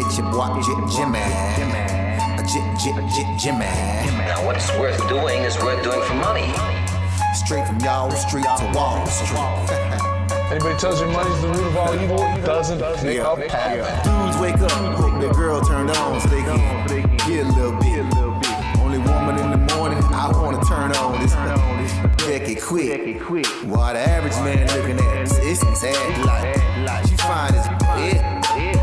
It's your boy Jimmy. Jimmy. Now what's worth doing is worth doing for money. Straight from y'all street to Wall Street. Anybody tells you money's the root of all evil doesn't make up happen. Dudes wake up, hope their girl turned on so they can get a little bit. Only woman in the morning I wanna turn on this Becky quick. While the average man looking at this act like she fine as it.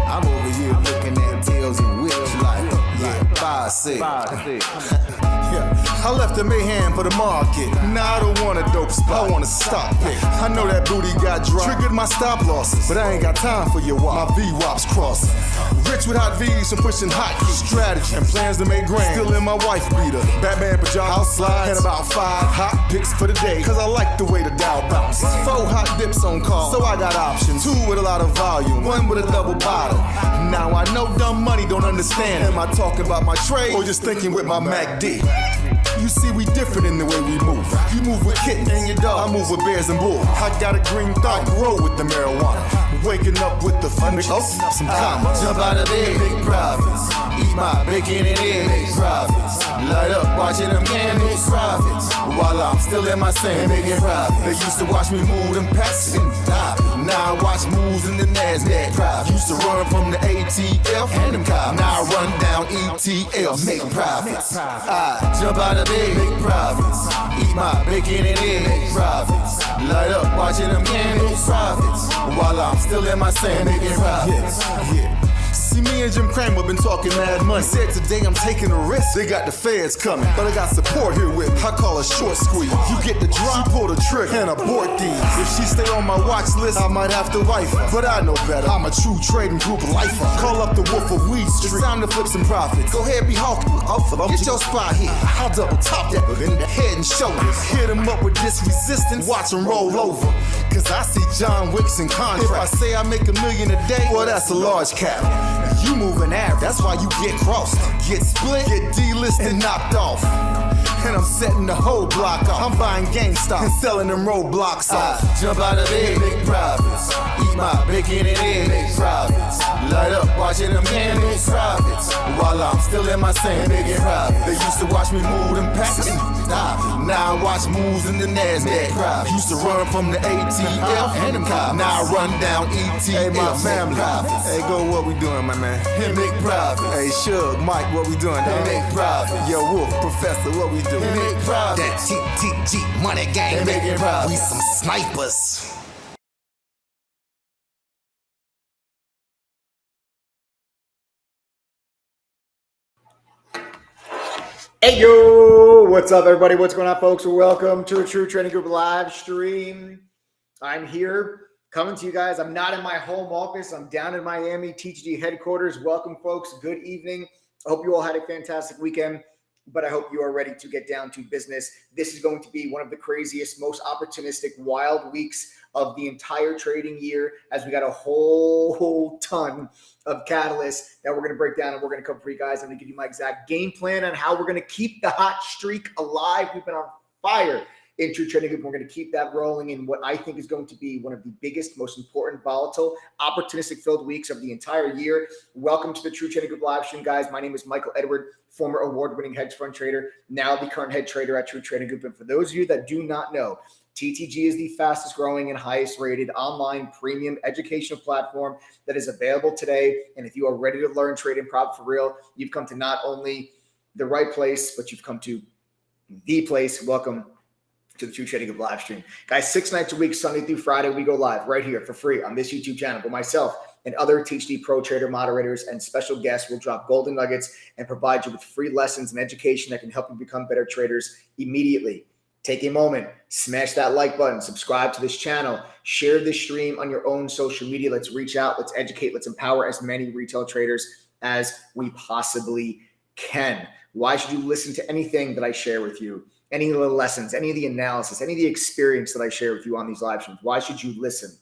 I'm over here looking at tails and whips like 5'6". I left the mayhem for the market. Now I don't want a dope spot, I want to stop it. I know that booty got dropped, triggered my stop losses, but I ain't got time for your wop. My V-wops crossing. Rich with hot V's and pushing hot key strategy and plans to make grand. Still in my wife beater, Batman pajamas, house slides, and about 5 hot picks for the day. Cause I like the way the Dow bounces. 4 hot dips on call, so I got options. 2 with a lot of volume, 1 with a double bottle. Now I know dumb money don't understand. Am I talking about my trade or just thinking with my MACD? You see, we different in the way we move. You move with kittens and your dog, I move with bears and bulls. I got a green thumb, roll with the marijuana. Waking up with the fun, some commas. Jump out of bed, make profits. Eat my bacon and egg, make profits. Light up, watching them candles, profits. While I'm still in my sand, making profits. They used to watch me move them packs and die. Now I watch moves in the NASDAQ. Profits. Used to run from the ATF and them cops. Now I run down ETL, make profits. I jump out of bed, make profits. Eat my bacon and egg, make profits. Light up, watching them candles, profits. While I'm still in my sand, making profits. Yeah. See, me and Jim Cramer been talking mad money. Said today I'm taking a risk. They got the feds coming, but I got support here with me. I call a short squeeze. You get the drop, pull the trigger, and abort these. If she stay on my watch list, I might have to wife her. But I know better. I'm a true trading group lifer. Call up the Wolf of Weed Street. It's time to flip some profits. Go ahead, be hawking. Get your spot here. I'll double top that in the head and shoulders. Hit him up with this resistance. Watch him roll over. Cause I see John Wicks in contract. If I say I make $1 million a day, well, that's a large cap. You moving average, that's why you get crossed. Get split, get delisted, and knocked off. And I'm setting the whole block off. I'm buying GameStop and selling them roadblocks off. Jump out of bed, make profits. Eat my bacon and egg, make profits. Light up, watching them candles, profits. While I'm still in my sand, making profits. They used to watch me move them packs and die. Now I watch moves in the NASDAQ. Profits. Used to run from the ATF and them cops. Now I run down ETL. Hey, my family. Profits. Hey, go, what we doing, my man? Hey, make profits. Hey, Shug, Mike, what we doing? Hey, make profits. Yo, Wolf, Professor, what we doing? Make profits. That TTG money gang, we some snipers. Hey yo, what's up everybody? What's going on, folks? Welcome to the True Trading Group live stream. I'm here coming to you guys. I'm not in my home office. I'm down in Miami, TTG headquarters. Welcome, folks. Good evening. I hope you all had a fantastic weekend, but I hope you are ready to get down to business. This is going to be one of the craziest, most opportunistic, wild weeks of the entire trading year, as we got a whole ton of catalysts that we're going to break down and we're going to cover for you guys. I'm going to give you my exact game plan on how we're going to keep the hot streak alive. We've been on fire in True Trading Group. We're going to keep that rolling in what I think is going to be one of the biggest, most important, volatile, opportunistic filled weeks of the entire year. Welcome to the True Trading Group live stream, guys. My name is Michael Edward, former award-winning hedge fund trader, now the current head trader at True Trading Group. And for those of you that do not know, TTG is the fastest growing and highest rated online premium educational platform that is available today. And if you are ready to learn, trade, and profit for real, you've come to not only the right place, but you've come to the place. Welcome to the True Trading Group live stream. Guys, 6 nights a week, Sunday through Friday, we go live right here for free on this YouTube channel. But myself and other TTG Pro Trader moderators and special guests will drop golden nuggets and provide you with free lessons and education that can help you become better traders immediately. Take a moment, smash that like button, subscribe to this channel, share this stream on your own social media. Let's reach out, let's educate, let's empower as many retail traders as we possibly can. Why should you listen to anything that I share with you? Any of the lessons, any of the analysis, any of the experience that I share with you on these live streams? Why should you listen?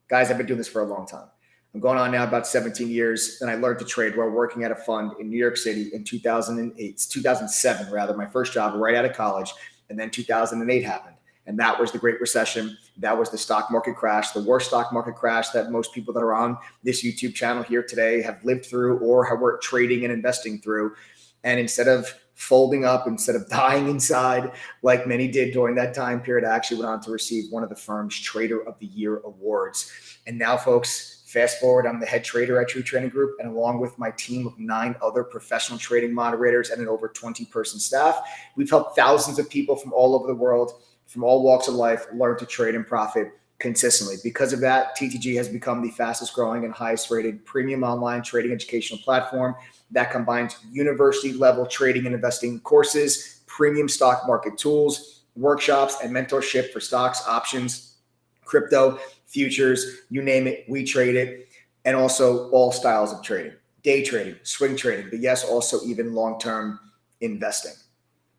Guys, I've been doing this for a long time. I'm going on now about 17 years, and I learned to trade while working at a fund in New York City in 2007, rather, my first job right out of college. And then 2008 happened. And that was the Great Recession. That was the stock market crash, the worst stock market crash that most people that are on this YouTube channel here today have lived through or have worked trading and investing through. And instead of folding up, instead of dying inside like many did during that time period, I actually went on to receive one of the firm's Trader of the Year awards. And now, folks, fast forward, I'm the head trader at True Trading Group, and along with my team of 9 other professional trading moderators and an over 20-person staff, we've helped thousands of people from all over the world, from all walks of life, learn to trade and profit consistently. Because of that, TTG has become the fastest growing and highest rated premium online trading educational platform that combines university level trading and investing courses, premium stock market tools, workshops, and mentorship for stocks, options, crypto, futures, you name it, we trade it. And also all styles of trading, day trading, swing trading, but yes, also even long-term investing.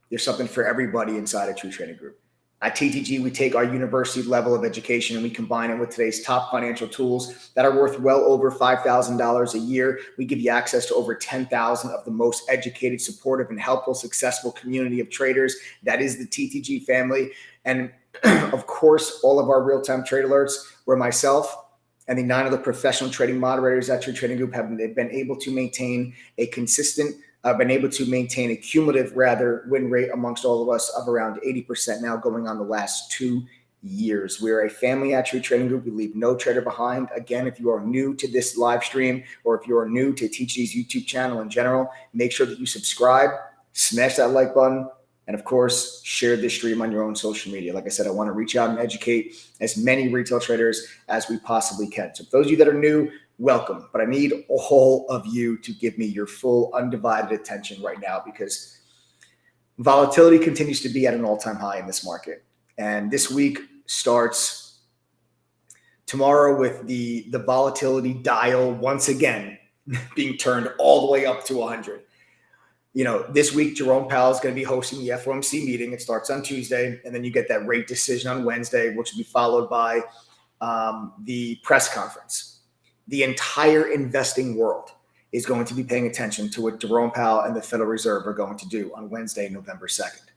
There's something for everybody inside of True Trading Group. At TTG, we take our university level of education and we combine it with today's top financial tools that are worth well over $5,000 a year. We give you access to over 10,000 of the most educated, supportive, and helpful, successful community of traders. That is the TTG family. And of course, all of our real-time trade alerts, where myself and the 9 other professional trading moderators at True Trading Group have been able to maintain a consistent a cumulative win rate amongst all of us of around 80% now, going on the last 2 years. We're a family at True Trading Group. We leave no trader behind. Again, if you are new to this live stream or if you are new to TTG's YouTube channel in general, make sure that you subscribe, smash that like button, and of course, share this stream on your own social media. Like I said, I want to reach out and educate as many retail traders as we possibly can. So for those of you that are new, welcome. But I need all of you to give me your full undivided attention right now, because volatility continues to be at an all-time high in this market. And this week starts tomorrow with the volatility dial once again being turned all the way up to 100. You know, this week, Jerome Powell is going to be hosting the FOMC meeting. It starts on Tuesday, and then you get that rate decision on Wednesday, which will be followed by the press conference. The entire investing world is going to be paying attention to what Jerome Powell and the Federal Reserve are going to do on Wednesday, November 2nd.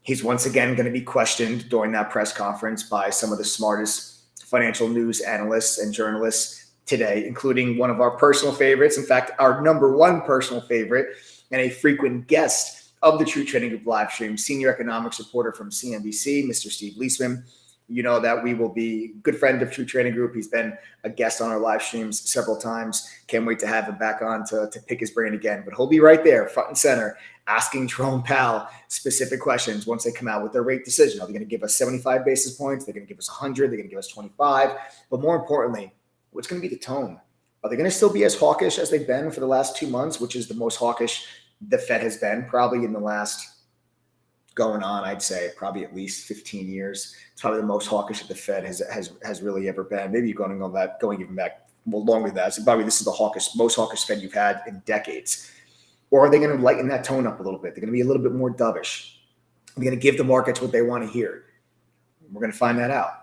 He's once again going to be questioned during that press conference by some of the smartest financial news analysts and journalists today, including one of our personal favorites. In fact, our number 1 personal favorite and a frequent guest of the True Trading Group live stream, senior economics reporter from CNBC, Mr. Steve Leisman. You know that we will be good friend of True Trading Group. He's been a guest on our live streams several times. Can't wait to have him back on to pick his brain again. But he'll be right there, front and center, asking Jerome Powell specific questions once they come out with their rate decision. Are they going to give us 75 basis points? They're going to give us 100? They're going to give us 25? But more importantly, what's going to be the tone? Are they going to still be as hawkish as they've been for the last 2 months, which is the most hawkish the Fed has been probably in the last going on, I'd say probably at least 15 years. It's probably the most hawkish that the Fed has really ever been. Maybe going even back longer than that. So probably this is the most hawkish Fed you've had in decades. Or are they going to lighten that tone up a little bit? They're going to be a little bit more dovish. They're going to give the markets what they want to hear. We're going to find that out.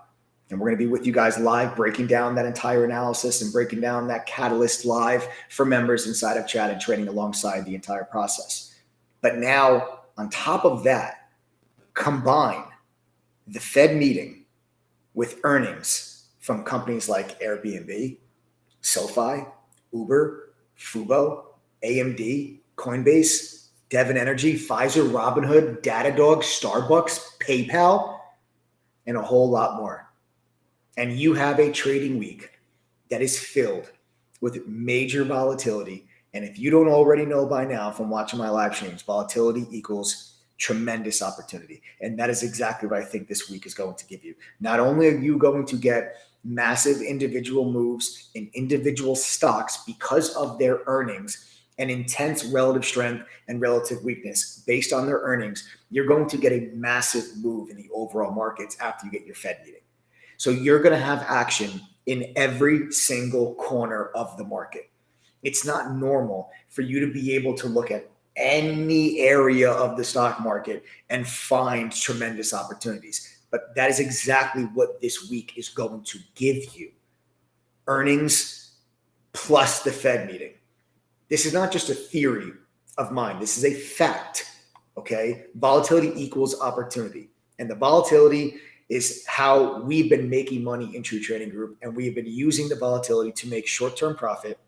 And we're going to be with you guys live, breaking down that entire analysis and breaking down that catalyst live for members inside of chat and trading alongside the entire process. But now, on top of that, combine the Fed meeting with earnings from companies like Airbnb, SoFi, Uber, Fubo, AMD, Coinbase, Devon Energy, Pfizer, Robinhood, Datadog, Starbucks, PayPal, and a whole lot more. And you have a trading week that is filled with major volatility. And if you don't already know by now from watching my live streams, volatility equals tremendous opportunity. And that is exactly what I think this week is going to give you. Not only are you going to get massive individual moves in individual stocks because of their earnings and intense relative strength and relative weakness based on their earnings, you're going to get a massive move in the overall markets after you get your Fed meeting. So you're going to have action in every single corner of the market. It's not normal for you to be able to look at any area of the stock market and find tremendous opportunities. But that is exactly what this week is going to give you. Earnings plus the Fed meeting. This is not just a theory of mine. This is a fact, okay? Volatility equals opportunity. And the volatility is how we've been making money in True Trading Group, and we've been using the volatility to make short-term profit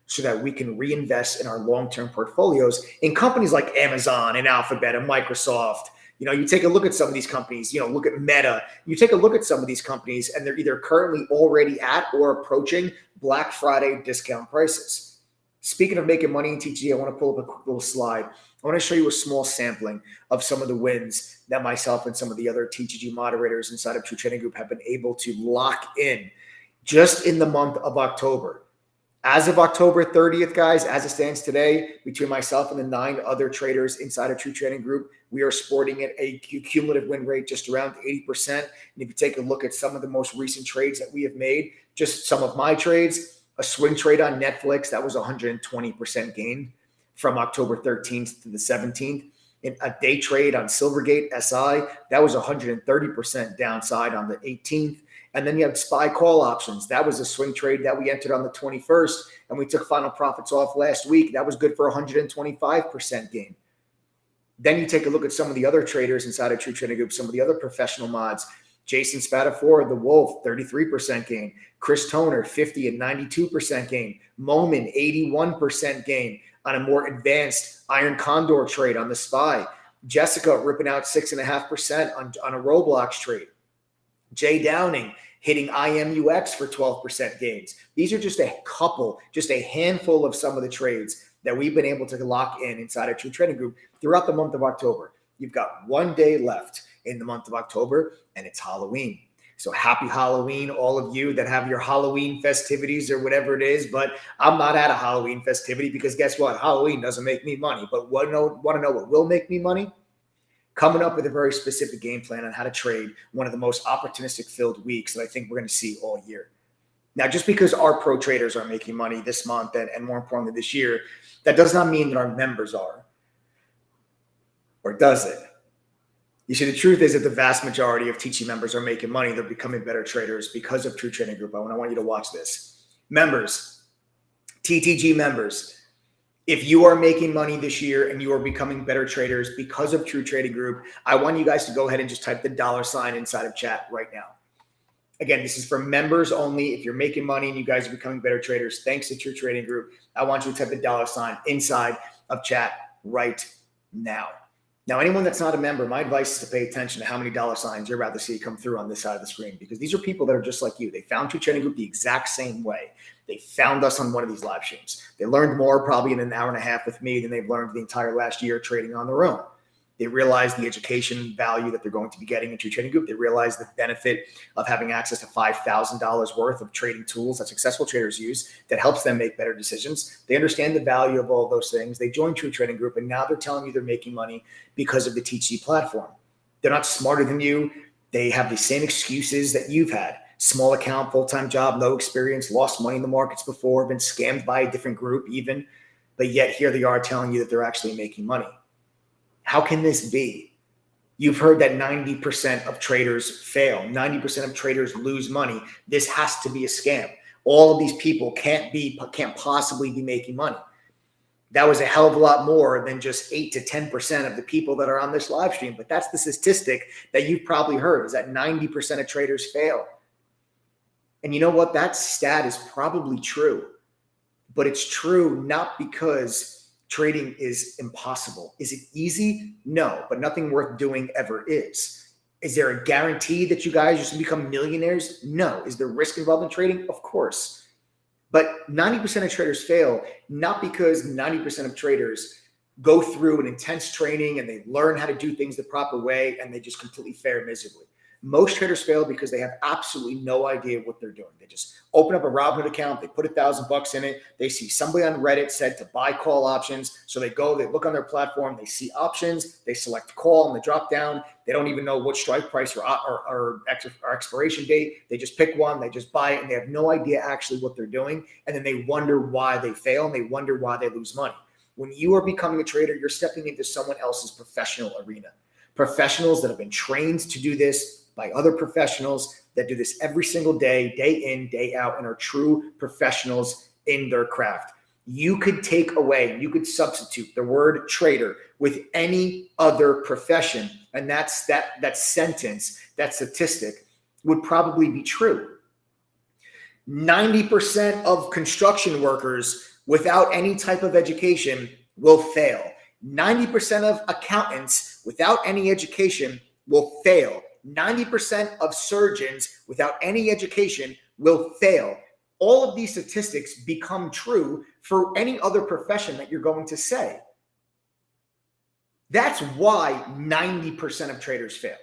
so that we can reinvest in our long-term portfolios in companies like Amazon and Alphabet and Microsoft. You take a look at some of these companies, look at Meta. You take a look at some of these companies, and they're either currently already at or approaching Black Friday discount prices. Speaking of making money in TTG, I want to pull up a quick little slide. I want to show you a small sampling of some of the wins that myself and some of the other TTG moderators inside of True Trading Group have been able to lock in just in the month of October. As of October 30th, guys, as it stands today, between myself and the 9 other traders inside of True Trading Group, we are sporting at a cumulative win rate just around 80%. And if you take a look at some of the most recent trades that we have made, just some of my trades, a swing trade on Netflix, that was 120% gain from October 13th to the 17th. In a day trade on Silvergate SI, that was 130% downside on the 18th. And then you have SPY call options. That was a swing trade that we entered on the 21st, and we took final profits off last week. That was good for 125% gain. Then you take a look at some of the other traders inside of True Trading Group, some of the other professional mods. Jason Spatafora, the Wolf, 33% gain. Chris Toner, 50 and 92% gain. Momin, 81% gain on a more advanced Iron Condor trade on the SPY. Jessica ripping out 6.5% on a Roblox trade. Jay Downing hitting IMUX for 12% gains. These are just a handful of some of the trades that we've been able to lock in inside of True Trading Group throughout the month of October. You've got one day left in the month of October, and it's Halloween. So happy Halloween, all of you that have your Halloween festivities or whatever it is. But I'm not at a Halloween festivity because guess what? Halloween doesn't make me money. But want to know what will make me money? Coming up with a very specific game plan on how to trade one of the most opportunistic filled weeks that I think we're going to see all year. Now, just because our pro traders are making money this month and more importantly this year, that does not mean that our members are. Or does it? You see, the truth is that the vast majority of TTG members are making money. They're becoming better traders because of True Trading Group. I want you to watch this. Members, TTG members, if you are making money this year and you are becoming better traders because of True Trading Group, I want you guys to go ahead and just type the $ inside of chat right now. Again, this is for members only. If you're making money and you guys are becoming better traders, thanks to True Trading Group, I want you to type the $ inside of chat right now. Now, anyone that's not a member, my advice is to pay attention to how many $ you're about to see come through on this side of the screen, because these are people that are just like you. They found True Trading Group the exact same way. They found us on one of these live streams. They learned more probably in an hour and a half with me than they've learned the entire last year trading on their own. They realize the education value that they're going to be getting in True Trading Group. They realize the benefit of having access to $5,000 worth of trading tools that successful traders use that helps them make better decisions. They understand the value of all those things. They joined True Trading Group, and now they're telling you they're making money because of the TTG platform. They're not smarter than you. They have the same excuses that you've had. Small account, full-time job, no experience, lost money in the markets before, been scammed by a different group even, but yet here they are telling you that they're actually making money. How can this be? You've heard that 90% of traders fail. 90% of traders lose money. This has to be a scam. All of these people can't possibly be making money. That was a hell of a lot more than just 8 to 10% of the people that are on this live stream. But that's the statistic that you've probably heard, is that 90% of traders fail. And you know what? That stat is probably true. But it's true not because trading is impossible. Is it easy? No, but nothing worth doing ever is. Is there a guarantee that you guys just become millionaires? No. Is there risk involved in trading? Of course. But 90% of traders fail, not because 90% of traders go through an intense training and they learn how to do things the proper way and they just completely fare miserably. Most traders fail because they have absolutely no idea what they're doing. They just open up a Robinhood account, they put $1,000 in it, they see somebody on Reddit said to buy call options, so they go, they look on their platform, they see options, they select call and they drop down. They don't even know what strike price or expiration date. They just pick one, they just buy it, and they have no idea actually what they're doing. And then they wonder why they fail and they wonder why they lose money. When you are becoming a trader, you're stepping into someone else's professional arena. Professionals that have been trained to do this by other professionals that do this every single day, day in, day out, and are true professionals in their craft. You could take away, you could substitute the word trader with any other profession, and that sentence, that statistic would probably be true. 90% of construction workers without any type of education will fail. 90% of accountants without any education will fail. 90% of surgeons without any education will fail. All of these statistics become true for any other profession that you're going to say. That's why 90% of traders fail.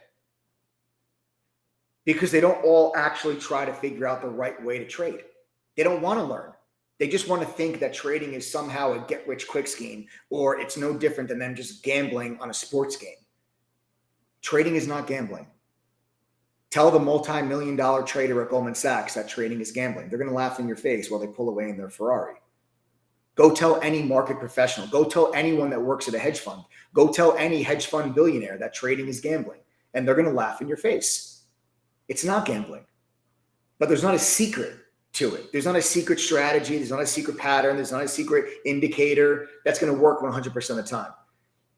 Because they don't all actually try to figure out the right way to trade. They don't want to learn. They just want to think that trading is somehow a get-rich-quick scheme, or it's no different than them just gambling on a sports game. Trading is not gambling. Tell the multi-million-dollar trader at Goldman Sachs that trading is gambling. They're going to laugh in your face while they pull away in their Ferrari. Go tell any market professional. Go tell anyone that works at a hedge fund. Go tell any hedge fund billionaire that trading is gambling, and they're going to laugh in your face. It's not gambling, but there's not a secret to it. There's not a secret strategy. There's not a secret pattern. There's not a secret indicator that's going to work 100% of the time.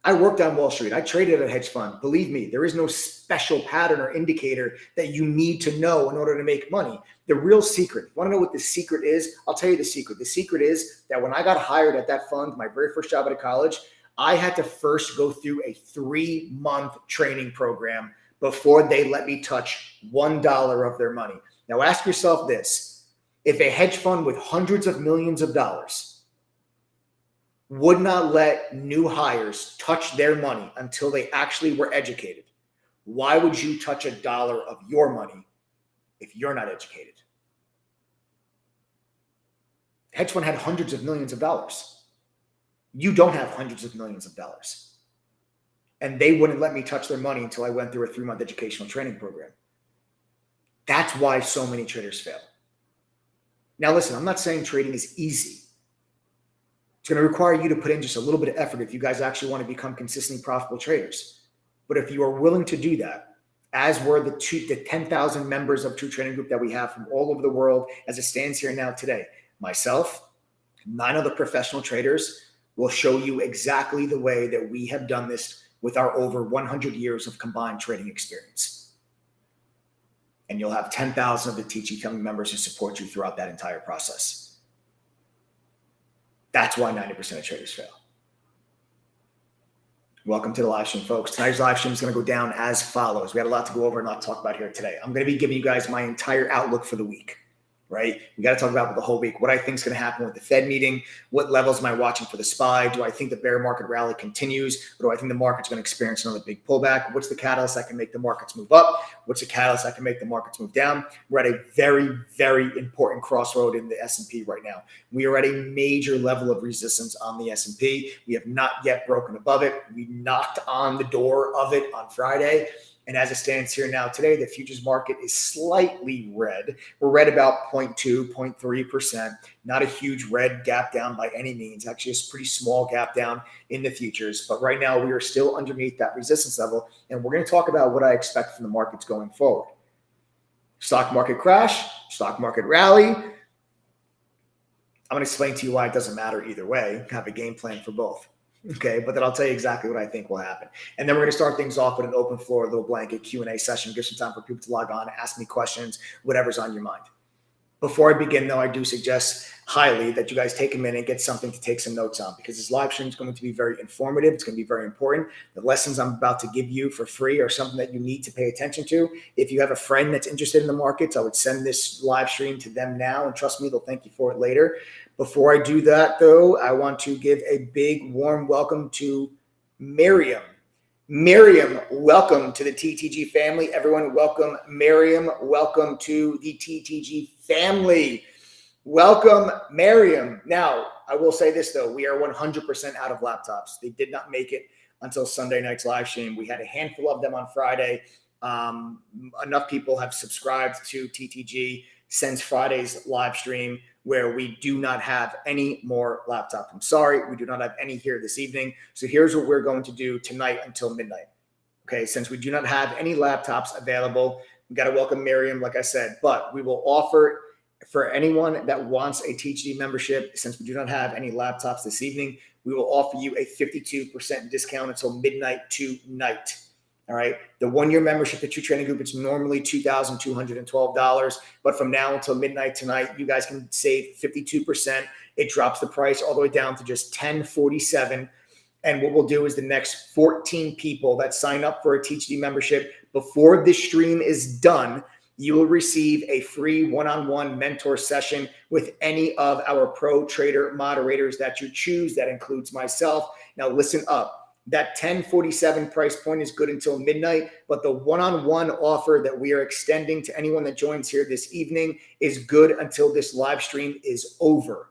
I worked on Wall Street. I traded at a hedge fund. Believe me, there is no special pattern or indicator that you need to know in order to make money. The real secret, you want to know what the secret is? I'll tell you the secret. The secret is that when I got hired at that fund, my very first job out of college, I had to first go through a 3-month training program before they let me touch $1 of their money. Now ask yourself this: if a hedge fund with hundreds of millions of dollars would not let new hires touch their money until they actually were educated, why would you touch $1 of your money if you're not educated? Hedge fund had hundreds of millions of dollars. You don't have hundreds of millions of dollars. And they wouldn't let me touch their money until I went through a 3-month educational training program. That's why so many traders fail. Now, listen, I'm not saying trading is easy. It's going to require you to put in just a little bit of effort if you guys actually want to become consistently profitable traders. But if you are willing to do that, as were the 10,000 members of True Trading Group that we have from all over the world as it stands here now today, myself, 9 other professional traders will show you exactly the way that we have done this with our over 100 years of combined trading experience. And you'll have 10,000 of the TTG family members who support you throughout that entire process. That's why 90% of traders fail. Welcome to the live stream, folks. Tonight's live stream is going to go down as follows. We had a lot to go over and a lot to talk about here today. I'm going to be giving you guys my entire outlook for the week. Right? We got to talk about the whole week. What I think is going to happen with the Fed meeting. What levels am I watching for the SPY? Do I think the bear market rally continues? Or do I think the market's going to experience another big pullback? What's the catalyst that can make the markets move up? What's the catalyst that can make the markets move down? We're at a very, very important crossroad in the S&P right now. We are at a major level of resistance on the S&P. We have not yet broken above it. We knocked on the door of it on Friday. And as it stands here now today, the futures market is slightly red. We're red about 0.2, 0.3%. Not a huge red gap down by any means. Actually, it's a pretty small gap down in the futures. But right now, we are still underneath that resistance level. And we're going to talk about what I expect from the markets going forward. Stock market crash, stock market rally. I'm going to explain to you why it doesn't matter either way. Have a game plan for both. Okay, but then I'll tell you exactly what I think will happen. And then we're going to start things off with an open floor, a little blanket Q&A session, give some time for people to log on, ask me questions, whatever's on your mind. Before I begin, though, I do suggest highly that you guys take a minute and get something to take some notes on, because this live stream is going to be very informative. It's going to be very important. The lessons I'm about to give you for free are something that you need to pay attention to. If you have a friend that's interested in the markets, I would send this live stream to them now, and trust me, they'll thank you for it later. Before I do that, though, I want to give a big warm welcome to Miriam. Miriam, welcome to the TTG family. Everyone, welcome Miriam. Welcome to the TTG family. Welcome, Miriam. Now, I will say this, though. We are 100% out of laptops. They did not make it until Sunday night's live stream. We had a handful of them on Friday. Enough people have subscribed to TTG since Friday's live stream, where we do not have any more laptops. I'm sorry, we do not have any here this evening. So here's what we're going to do tonight until midnight. Okay, since we do not have any laptops available, we got to welcome Miriam, like I said, but we will offer For anyone that wants a TTG membership, since we do not have any laptops this evening, we will offer you a 52% discount until midnight tonight. All right. The 1-year membership at True Trading Group, it's normally $2,212. But from now until midnight tonight, you guys can save 52%. It drops the price all the way down to just $10.47. And what we'll do is the next 14 people that sign up for a TTG membership before this stream is done, you will receive a free one-on-one mentor session with any of our pro trader moderators that you choose. That includes myself. Now listen up. That $10.47 price point is good until midnight, but the one-on-one offer that we are extending to anyone that joins here this evening is good until this live stream is over.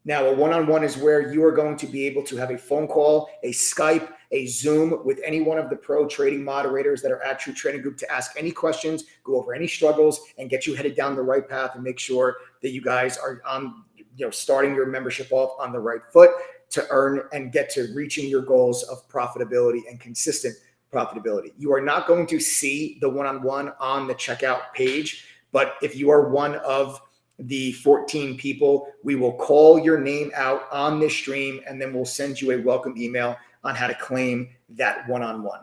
Now, a one-on-one is where you are going to be able to have a phone call, a Skype, a Zoom with any one of the pro trading moderators that are at True Trading Group to ask any questions, go over any struggles, and get you headed down the right path and make sure that you guys are on, starting your membership off on the right foot to earn and get to reaching your goals of profitability and consistent profitability. You are not going to see the one-on-one on the checkout page, but if you are one of the 14 people, we will call your name out on this stream, and then we'll send you a welcome email on how to claim that one-on-one.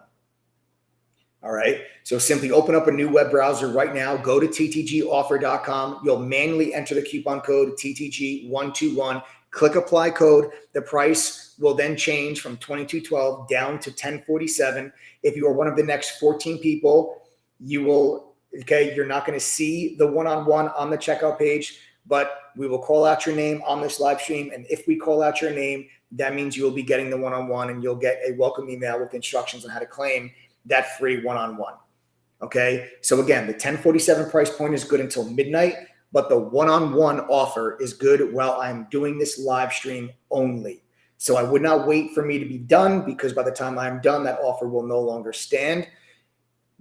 All right. So simply open up a new web browser right now. Go to ttgoffer.com. You'll manually enter the coupon code TTG121. Click apply code. The price will then change from $22.12 down to $10.47. If you are one of the next 14 people, you're not going to see the one-on-one on the checkout page, but we will call out your name on this live stream. And if we call out your name, that means you will be getting the one-on-one, and you'll get a welcome email with instructions on how to claim that free one-on-one. Okay. So again, the $10.47 price point is good until midnight, but the one-on-one offer is good while I'm doing this live stream only. So I would not wait for me to be done, because by the time I'm done, that offer will no longer stand.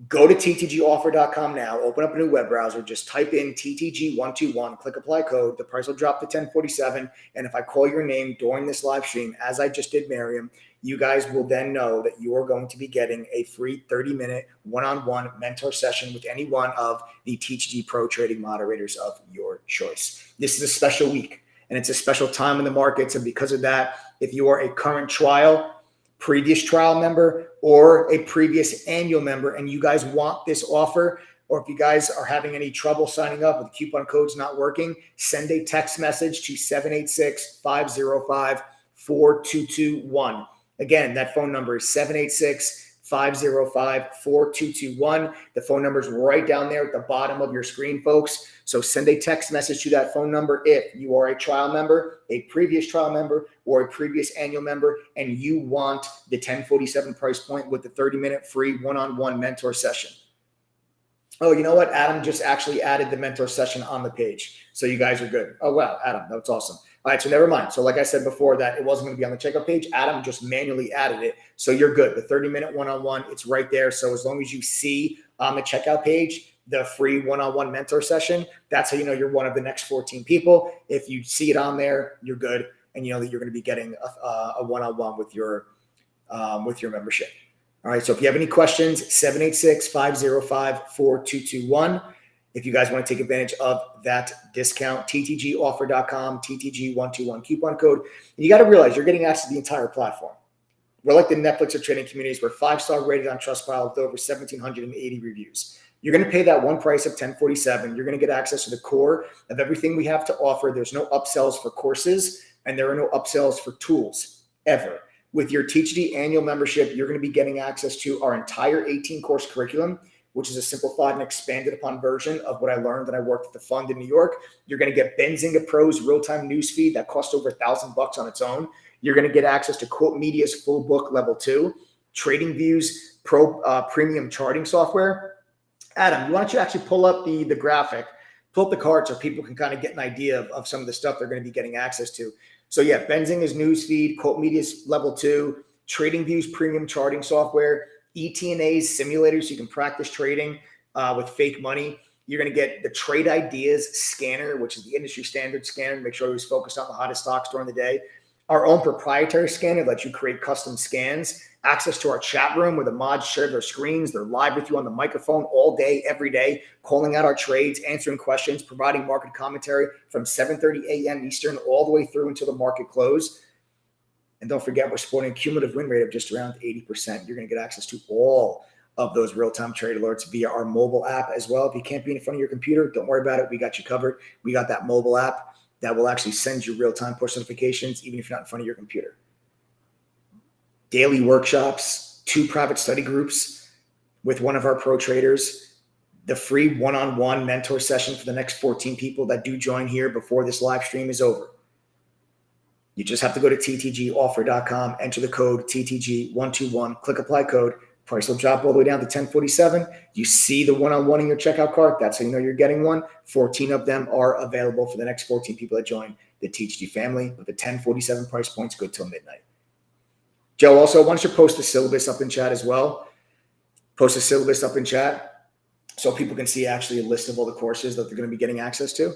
Go to ttgoffer.com now, open up a new web browser, just type in TTG121, click apply code. The price will drop to $10.47. And if I call your name during this live stream, as I just did Miriam, you guys will then know that you are going to be getting a free 30-minute one-on-one mentor session with any one of the TTG Pro trading moderators of your choice. This is a special week, and it's a special time in the markets. And because of that, if you are a current previous trial member, or a previous annual member, and you guys want this offer, or if you guys are having any trouble signing up with coupon codes not working, send a text message to 786-505-4221. Again, that phone number is 786-505-4221. The phone number is right down there at the bottom of your screen, folks. So send a text message to that phone number if you are a trial member, a previous trial member, or a previous annual member, and you want the $10.47 price point with the 30-minute free one-on-one mentor session. Oh, you know what? Adam just actually added the mentor session on the page. So you guys are good. Oh, wow, Adam, that's awesome. All right, so never mind. So like I said before, that it wasn't going to be on the checkout page. Adam just manually added it. So you're good. The 30-minute one-on-one, it's right there. So as long as you see on the checkout page the free one-on-one mentor session, that's how you know you're one of the next 14 people. If you see it on there, you're good, and you know that you're going to be getting a one-on-one with your membership. All right, so if you have any questions, 786-505-4221. If you guys want to take advantage of that discount, ttgoffer.com, TTG121 coupon code. And you got to realize you're getting access to the entire platform. We're like the Netflix of trading communities. We're 5-star rated on Trustpilot with over 1,780 reviews. You're going to pay that one price of $10.47. You're going to get access to the core of everything we have to offer. There's no upsells for courses, and there are no upsells for tools ever. With your TTG annual membership, you're going to be getting access to our entire 18-course curriculum, which is a simplified and expanded upon version of what I learned when I worked at the fund in New York. You're going to get Benzinga Pro's real-time newsfeed that costs over $1,000 on its own. You're going to get access to Quote Media's full book level 2, Trading View's premium charting software. Adam, why don't you actually pull up the graphic, pull up the card so people can kind of get an idea of some of the stuff they're going to be getting access to. So yeah, Benzinga's newsfeed, Quote Media's level 2, Trading View's premium charting software, ETNA's simulators so you can practice trading with fake money. You're going to get the Trade Ideas scanner, which is the industry standard scanner to make sure it was focused on the hottest stocks during the day. Our own proprietary scanner lets you create custom scans, access to our chat room where the mods share their screens. They're live with you on the microphone all day, every day, calling out our trades, answering questions, providing market commentary from 7:30 a.m. Eastern all the way through until the market close. And don't forget, we're sporting a cumulative win rate of just around 80%. You're going to get access to all of those real-time trade alerts via our mobile app as well. If you can't be in front of your computer, don't worry about it. We got you covered. We got that mobile app that will actually send you real-time push notifications, even if you're not in front of your computer. Daily workshops, 2 private study groups with one of our pro traders, the free one-on-one mentor session for the next 14 people that do join here before this live stream is over. You just have to go to ttgoffer.com, enter the code TTG121, click apply code. Price will drop all the way down to 1047. You see the one-on-one in your checkout cart. That's how you know you're getting one. 14 of them are available for the next 14 people that join the TTG family with the 1047 price points good till midnight. Joe, also, why don't you post the syllabus up in chat as well? Post the syllabus up in chat so people can see actually a list of all the courses that they're going to be getting access to.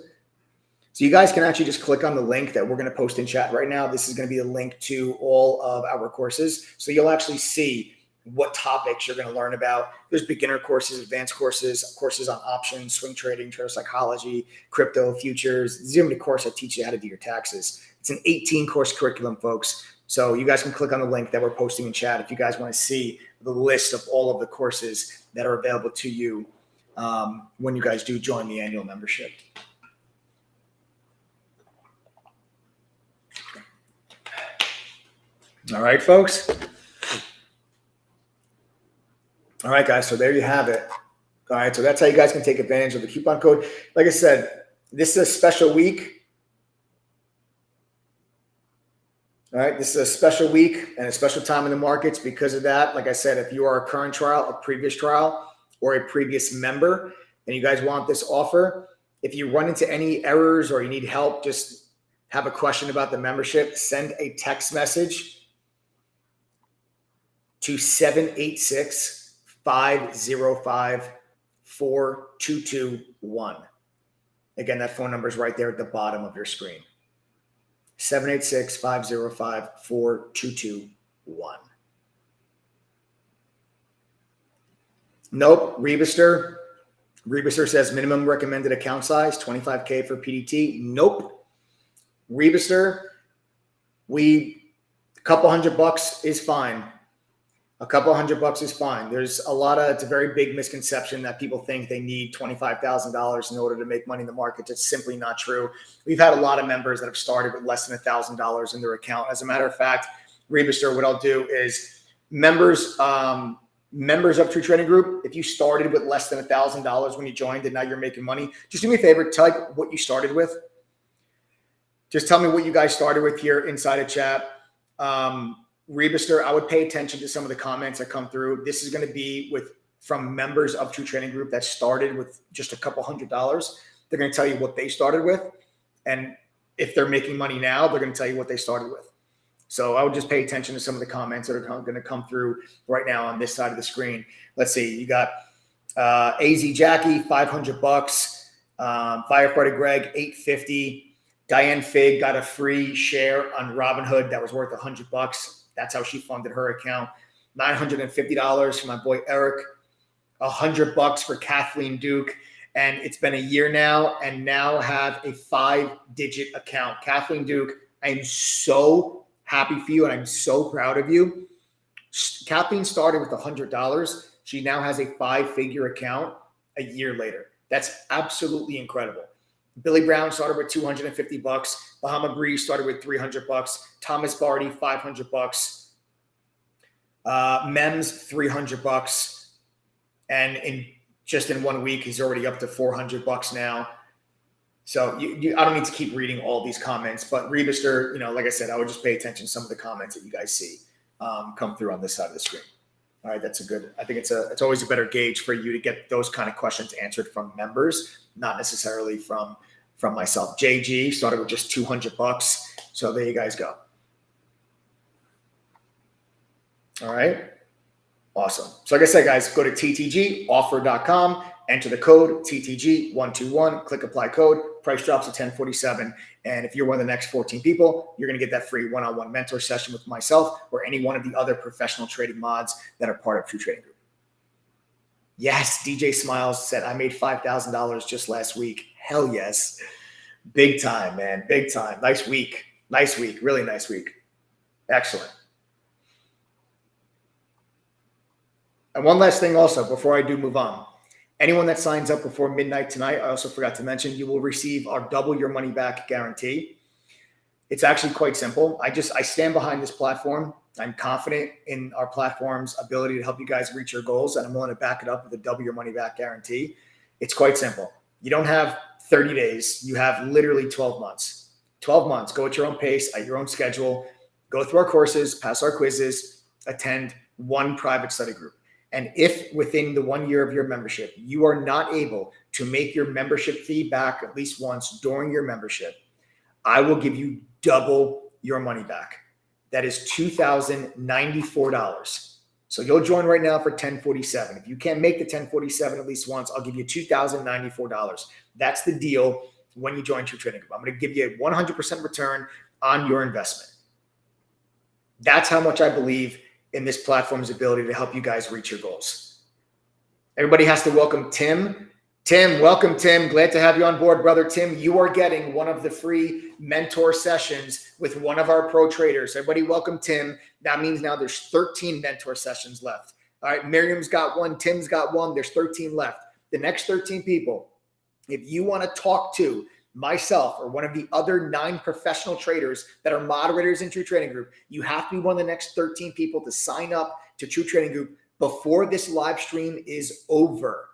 So you guys can actually just click on the link that we're going to post in chat right now. This is going to be a link to all of our courses. So you'll actually see what topics you're going to learn about. There's beginner courses, advanced courses, courses on options, swing trading, trader psychology, crypto, futures. There's even a course that teaches you how to do your taxes. It's an 18-course curriculum, folks. So you guys can click on the link that we're posting in chat if you guys want to see the list of all of the courses that are available to you when you guys do join the annual membership. All right, folks. All right, guys. So there you have it. All right. So that's how you guys can take advantage of the coupon code. Like I said, this is a special week. All right. This is a special week and a special time in the markets because of that. Like I said, if you are a current trial, a previous trial, or a previous member, and you guys want this offer, if you run into any errors or you need help, just have a question about the membership, send a text message to 786-505-4221. Again, that phone number is right there at the bottom of your screen. 786-505-4221. Nope, Rebister. Rebister says minimum recommended account size, 25K for PDT. Nope. Rebister, a couple $100 is fine. A couple $100 is fine. There's it's a very big misconception that people think they need $25,000 in order to make money in the market. It's simply not true. We've had a lot of members that have started with less than $1,000 in their account. As a matter of fact, Rebister, what I'll do is members of True Trading Group, if you started with less than $1,000 when you joined and now you're making money, just do me a favor, type what you started with. Just tell me what you guys started with here inside of chat. Rebister, I would pay attention to some of the comments that come through. This is going to be from members of True Trading Group that started with just a couple $100. They're going to tell you what they started with. And if they're making money now, they're going to tell you what they started with. So I would just pay attention to some of the comments that are going to come through right now on this side of the screen. Let's see. You got AZ Jackie, $500. Firefighter Greg, $850. Diane Fig got a free share on Robinhood that was worth $100. That's how she funded her account. $950 for my boy Eric. $100 for Kathleen Duke. And it's been a year now, and now have a 5-digit account. Kathleen Duke, I am so happy for you, and I'm so proud of you. Kathleen started with $100. She now has a 5-figure account a year later. That's absolutely incredible. Billy Brown started with $250. Bahama Breeze started with $300. Thomas Barty, $500. Mems, $300. And in 1 week, he's already up to $400 now. So I don't need to keep reading all these comments, but Rebister, like I said, I would just pay attention to some of the comments that you guys see come through on this side of the screen. All right, that's I think it's always a better gauge for you to get those kind of questions answered from members, not necessarily from myself. JG started with just $200. So there you guys go. All right. Awesome. So like I said, guys, go to ttgoffer.com, enter the code TTG121, click apply code. Price drops to 1047. And if you're one of the next 14 people, you're going to get that free one-on-one mentor session with myself or any one of the other professional trading mods that are part of True Trading Group. Yes, DJ Smiles said, I made $5,000 just last week. Hell yes. Big time, man. Big time. Nice week. Nice week. Really nice week. Excellent. And one last thing also before I do move on. Anyone that signs up before midnight tonight, I also forgot to mention, you will receive our double your money back guarantee. It's actually quite simple. I stand behind this platform. I'm confident in our platform's ability to help you guys reach your goals, and I'm willing to back it up with a double your money back guarantee. It's quite simple. You don't have 30 days. You have literally 12 months. 12 months. Go at your own pace, at your own schedule. Go through our courses, pass our quizzes, attend one private study group. And if within the 1 year of your membership, you are not able to make your membership fee back at least once during your membership, I will give you double your money back. That is $2,094. So you'll join right now for $1047. If you can't make the $1047 at least once, I'll give you $2,094. That's the deal when you join True Trading Group. I'm going to give you a 100% return on your investment. That's how much I believe in this platform's ability to help you guys reach your goals. Everybody has to welcome Tim. Tim, welcome, Tim. Glad to have you on board, brother. Tim, you are getting one of the free mentor sessions with one of our pro traders. Everybody welcome Tim. That means now there's 13 mentor sessions left. All right, Miriam's got one. Tim's got one. There's 13 left. The next 13 people, if you want to talk to myself or one of the other 9 professional traders that are moderators in True Trading Group, you have to be one of the next 13 people to sign up to True Trading Group before this live stream is over.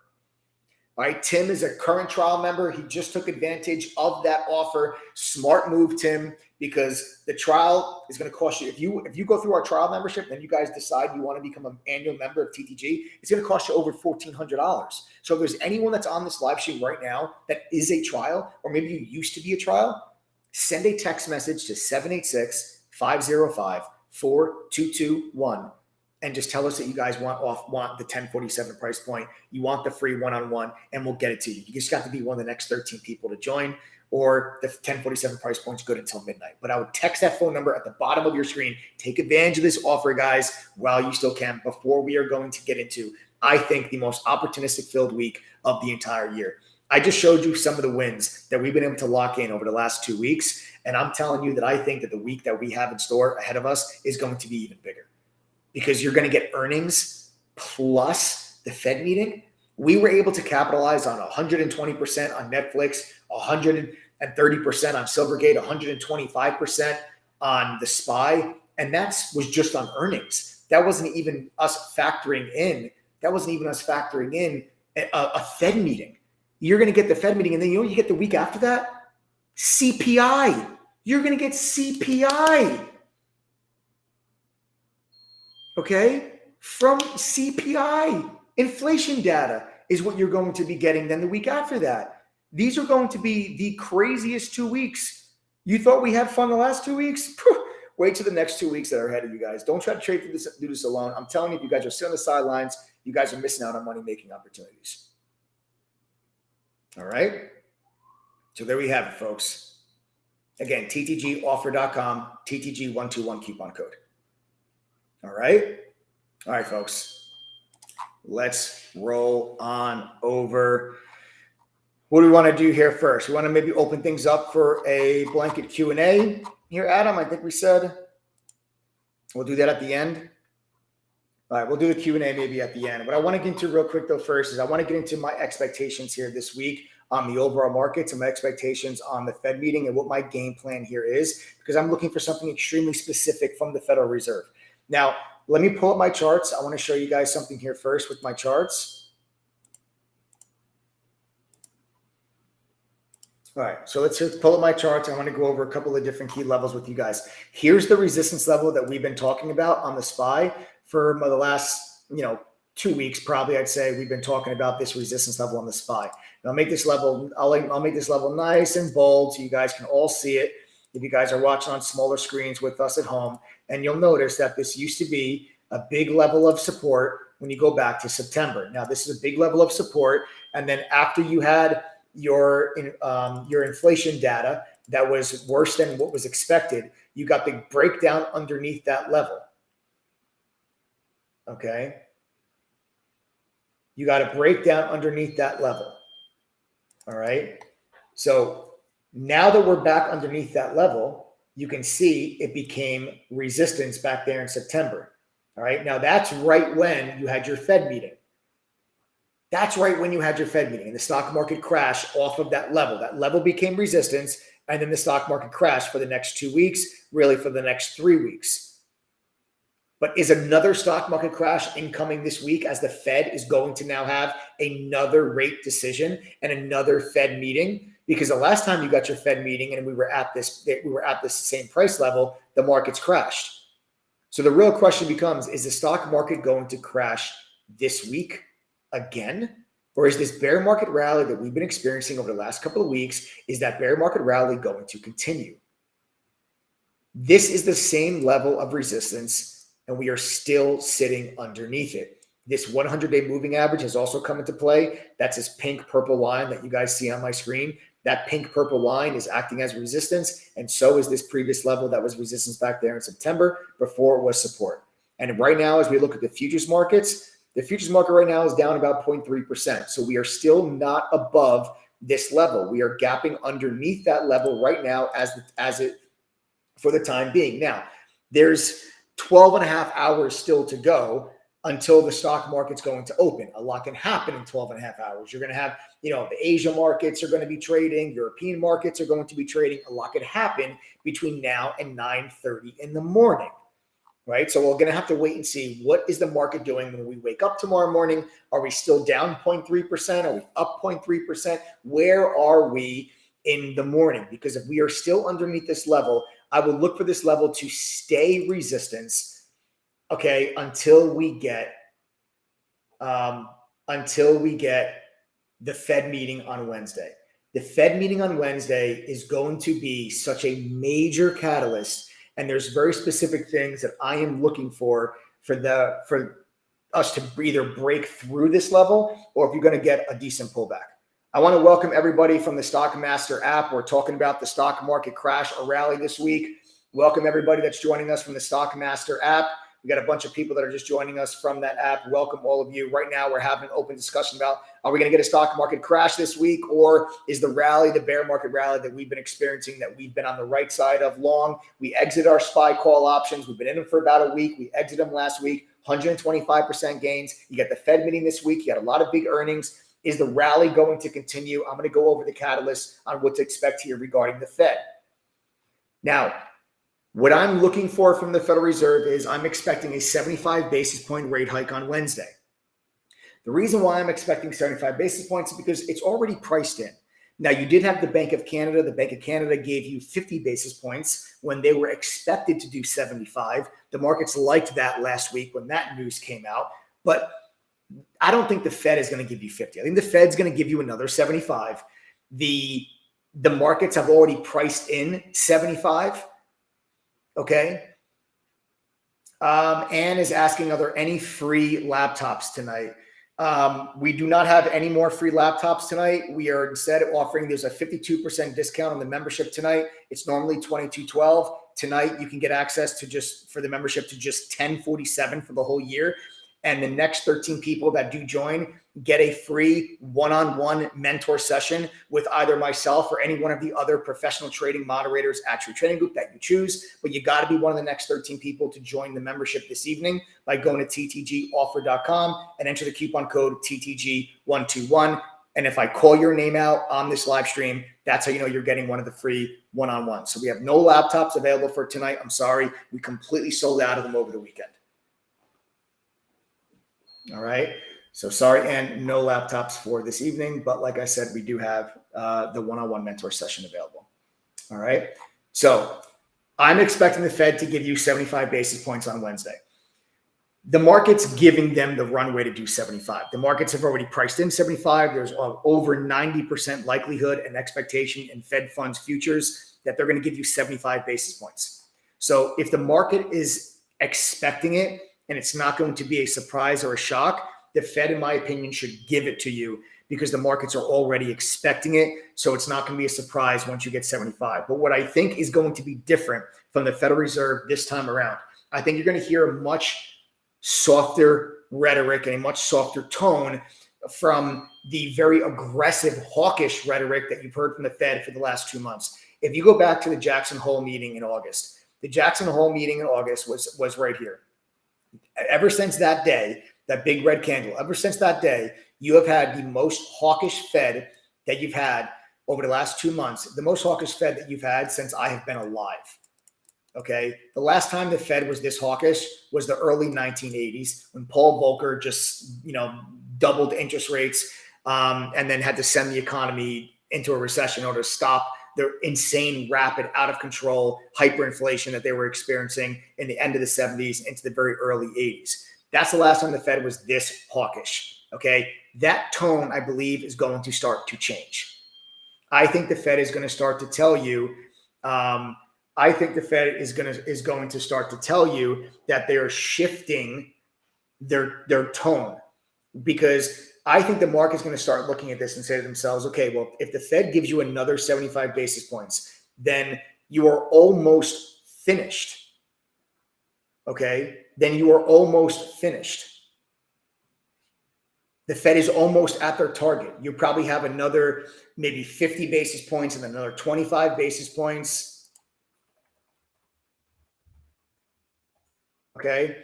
All right, Tim is a current trial member. He just took advantage of that offer. Smart move, Tim, because the trial is going to cost you. If you go through our trial membership and you guys decide you want to become an annual member of TTG, it's going to cost you over $1,400. So if there's anyone that's on this live stream right now that is a trial, or maybe you used to be a trial, send a text message to 786-505-4221. And just tell us that you guys want the 1047 price point. You want the free one-on-one, and we'll get it to you. You just got to be one of the next 13 people to join, or the 1047 price point's good until midnight. But I would text that phone number at the bottom of your screen. Take advantage of this offer, guys, while you still can, before we are going to get into, I think, the most opportunistic filled week of the entire year. I just showed you some of the wins that we've been able to lock in over the last 2 weeks. And I'm telling you that I think that the week that we have in store ahead of us is going to be even bigger, because you're going to get earnings plus the Fed meeting. We were able to capitalize on 120% on Netflix, 130% on Silvergate, 125% on the SPY. And that was just on earnings. That wasn't even us factoring in. A Fed meeting. You're going to get the Fed meeting, and then you get the week after that? CPI. You're going to get CPI. Okay, from CPI. Inflation data is what you're going to be getting then the week after that. These are going to be the craziest 2 weeks. You thought we had fun the last 2 weeks? Wait till the next 2 weeks that are ahead of you guys. Don't try to do this alone. I'm telling you, if you guys are sitting on the sidelines, you guys are missing out on money-making opportunities. All right? So there we have it, folks. Again, ttgoffer.com, TTG121 coupon code. All right, folks, let's roll on over. What do we want to do here first? We want to maybe open things up for a blanket Q&A here, Adam. I think we said we'll do that at the end. All right, we'll do the Q&A maybe at the end. What I want to get into real quick, though, first is I want to get into my expectations here this week on the overall markets and my expectations on the Fed meeting and what my game plan here is, because I'm looking for something extremely specific from the Federal Reserve. Now, let me pull up my charts. I want to show you guys something here first with my charts. All right, so let's pull up my charts. I want to go over a couple of different key levels with you guys. Here's the resistance level that we've been talking about on the SPY for the last 2 weeks. Probably, I'd say we've been talking about this resistance level on the SPY. And I'll make this level. I'll make this level nice and bold so you guys can all see it. If you guys are watching on smaller screens with us at home, and you'll notice that this used to be a big level of support when you go back to September. Now, this is a big level of support. And then after you had your inflation data that was worse than what was expected. You got the breakdown underneath that level. Okay. You got a breakdown underneath that level. All right. So now that we're back underneath that level, you can see it became resistance back there in September. All right. Now that's right when you had your Fed meeting. That's right when you had your Fed meeting and the stock market crashed off of that level. That level became resistance, and then the stock market crashed for the next 2 weeks, really for the next 3 weeks. But is another stock market crash incoming this week as the Fed is going to now have another rate decision and another Fed meeting? Because the last time you got your Fed meeting and we were at this same price level, the markets crashed. So the real question becomes, is the stock market going to crash this week again? Or is this bear market rally that we've been experiencing over the last couple of weeks, is that bear market rally going to continue? This is the same level of resistance, and we are still sitting underneath it. This 100-day moving average has also come into play. That's this pink purple line that you guys see on my screen. That pink purple line is acting as resistance, and so is this previous level that was resistance back there in September before it was support. And right now, as we look at the futures markets, the futures market right now is down about 0.3%. So we are still not above this level. We are gapping underneath that level right now as it for the time being. Now, there's 12 and a half hours still to go until the stock market's going to open. A lot can happen in 12 and a half hours. You're going to have, the Asia markets are going to be trading. European markets are going to be trading. A lot could happen between now and 9:30 in the morning. Right. So we're going to have to wait and see what is the market doing when we wake up tomorrow morning. Are we still down 0.3%? Are we up 0.3%? Where are we in the morning? Because if we are still underneath this level, I would look for this level to stay resistance. Okay. Until we get the Fed meeting on Wednesday. The Fed meeting on Wednesday is going to be such a major catalyst. And there's very specific things that I am looking for us to either break through this level, or if you're going to get a decent pullback. I want to welcome everybody from the Stockmaster app. We're talking about the stock market crash or rally this week. Welcome everybody that's joining us from the Stockmaster app. We got a bunch of people that are just joining us from that app. Welcome all of you. Right now, we're having an open discussion about, are we going to get a stock market crash this week, or is the rally, the bear market rally that we've been experiencing, that we've been on the right side of long? We exit our SPY call options. We've been in them for about a week. We exited them last week, 125% gains. You got the Fed meeting this week. You got a lot of big earnings. Is the rally going to continue? I'm going to go over the catalyst on what to expect here regarding the Fed. Now, what I'm looking for from the Federal Reserve is I'm expecting a 75 basis point rate hike on Wednesday. The reason why I'm expecting 75 basis points is because it's already priced in. Now, you did have the Bank of Canada. The Bank of Canada gave you 50 basis points when they were expected to do 75. The markets liked that last week when that news came out. But I don't think the Fed is going to give you 50. I think the Fed's going to give you another 75. The markets have already priced in 75. Okay. Anne is asking, are there any free laptops tonight? We do not have any more free laptops tonight. We are instead offering, there's a 52% discount on the membership tonight. It's normally $22.12. Tonight, you can get access to for the membership to just $10.47 for the whole year. And the next 13 people that do join get a free one-on-one mentor session with either myself or any one of the other professional trading moderators at your trading group that you choose. But you got to be one of the next 13 people to join the membership this evening by going to ttgoffer.com and enter the coupon code TTG121. And if I call your name out on this live stream, that's how you know you're getting one of the free one-on-ones. So we have no laptops available for tonight. I'm sorry. We completely sold out of them over the weekend. All right. So sorry, and no laptops for this evening. But like I said, we do have the one-on-one mentor session available. All right. So I'm expecting the Fed to give you 75 basis points on Wednesday. The market's giving them the runway to do 75. The markets have already priced in 75. There's over 90% likelihood and expectation in Fed funds futures that they're going to give you 75 basis points. So if the market is expecting it, and it's not going to be a surprise or a shock, the Fed, in my opinion, should give it to you because the markets are already expecting it. So it's not going to be a surprise once you get 75. But what I think is going to be different from the Federal Reserve this time around, I think you're going to hear a much softer rhetoric and a much softer tone from the very aggressive hawkish rhetoric that you've heard from the Fed for the last 2 months. If you go back to the Jackson Hole meeting in August, the Jackson Hole meeting in August was right here. Ever since that day, that big red candle, ever since that day, you have had the most hawkish Fed that you've had over the last 2 months, the most hawkish Fed that you've had since I have been alive. Okay. The last time the Fed was this hawkish was the early 1980s when Paul Volcker just, doubled interest rates and then had to send the economy into a recession in order to stop the insane, rapid, out of control hyperinflation that they were experiencing in the end of the 70s into the very early 80s. That's the last time the Fed was this hawkish. Okay. That tone, I believe, is going to start to change. I think the Fed is going to start to tell you, is going to start to tell you that they are shifting their tone, because I think the market's going to start looking at this and say to themselves, okay, well, if the Fed gives you another 75 basis points, then you are almost finished. Okay, then you are almost finished. The Fed is almost at their target. You probably have another maybe 50 basis points and another 25 basis points. Okay.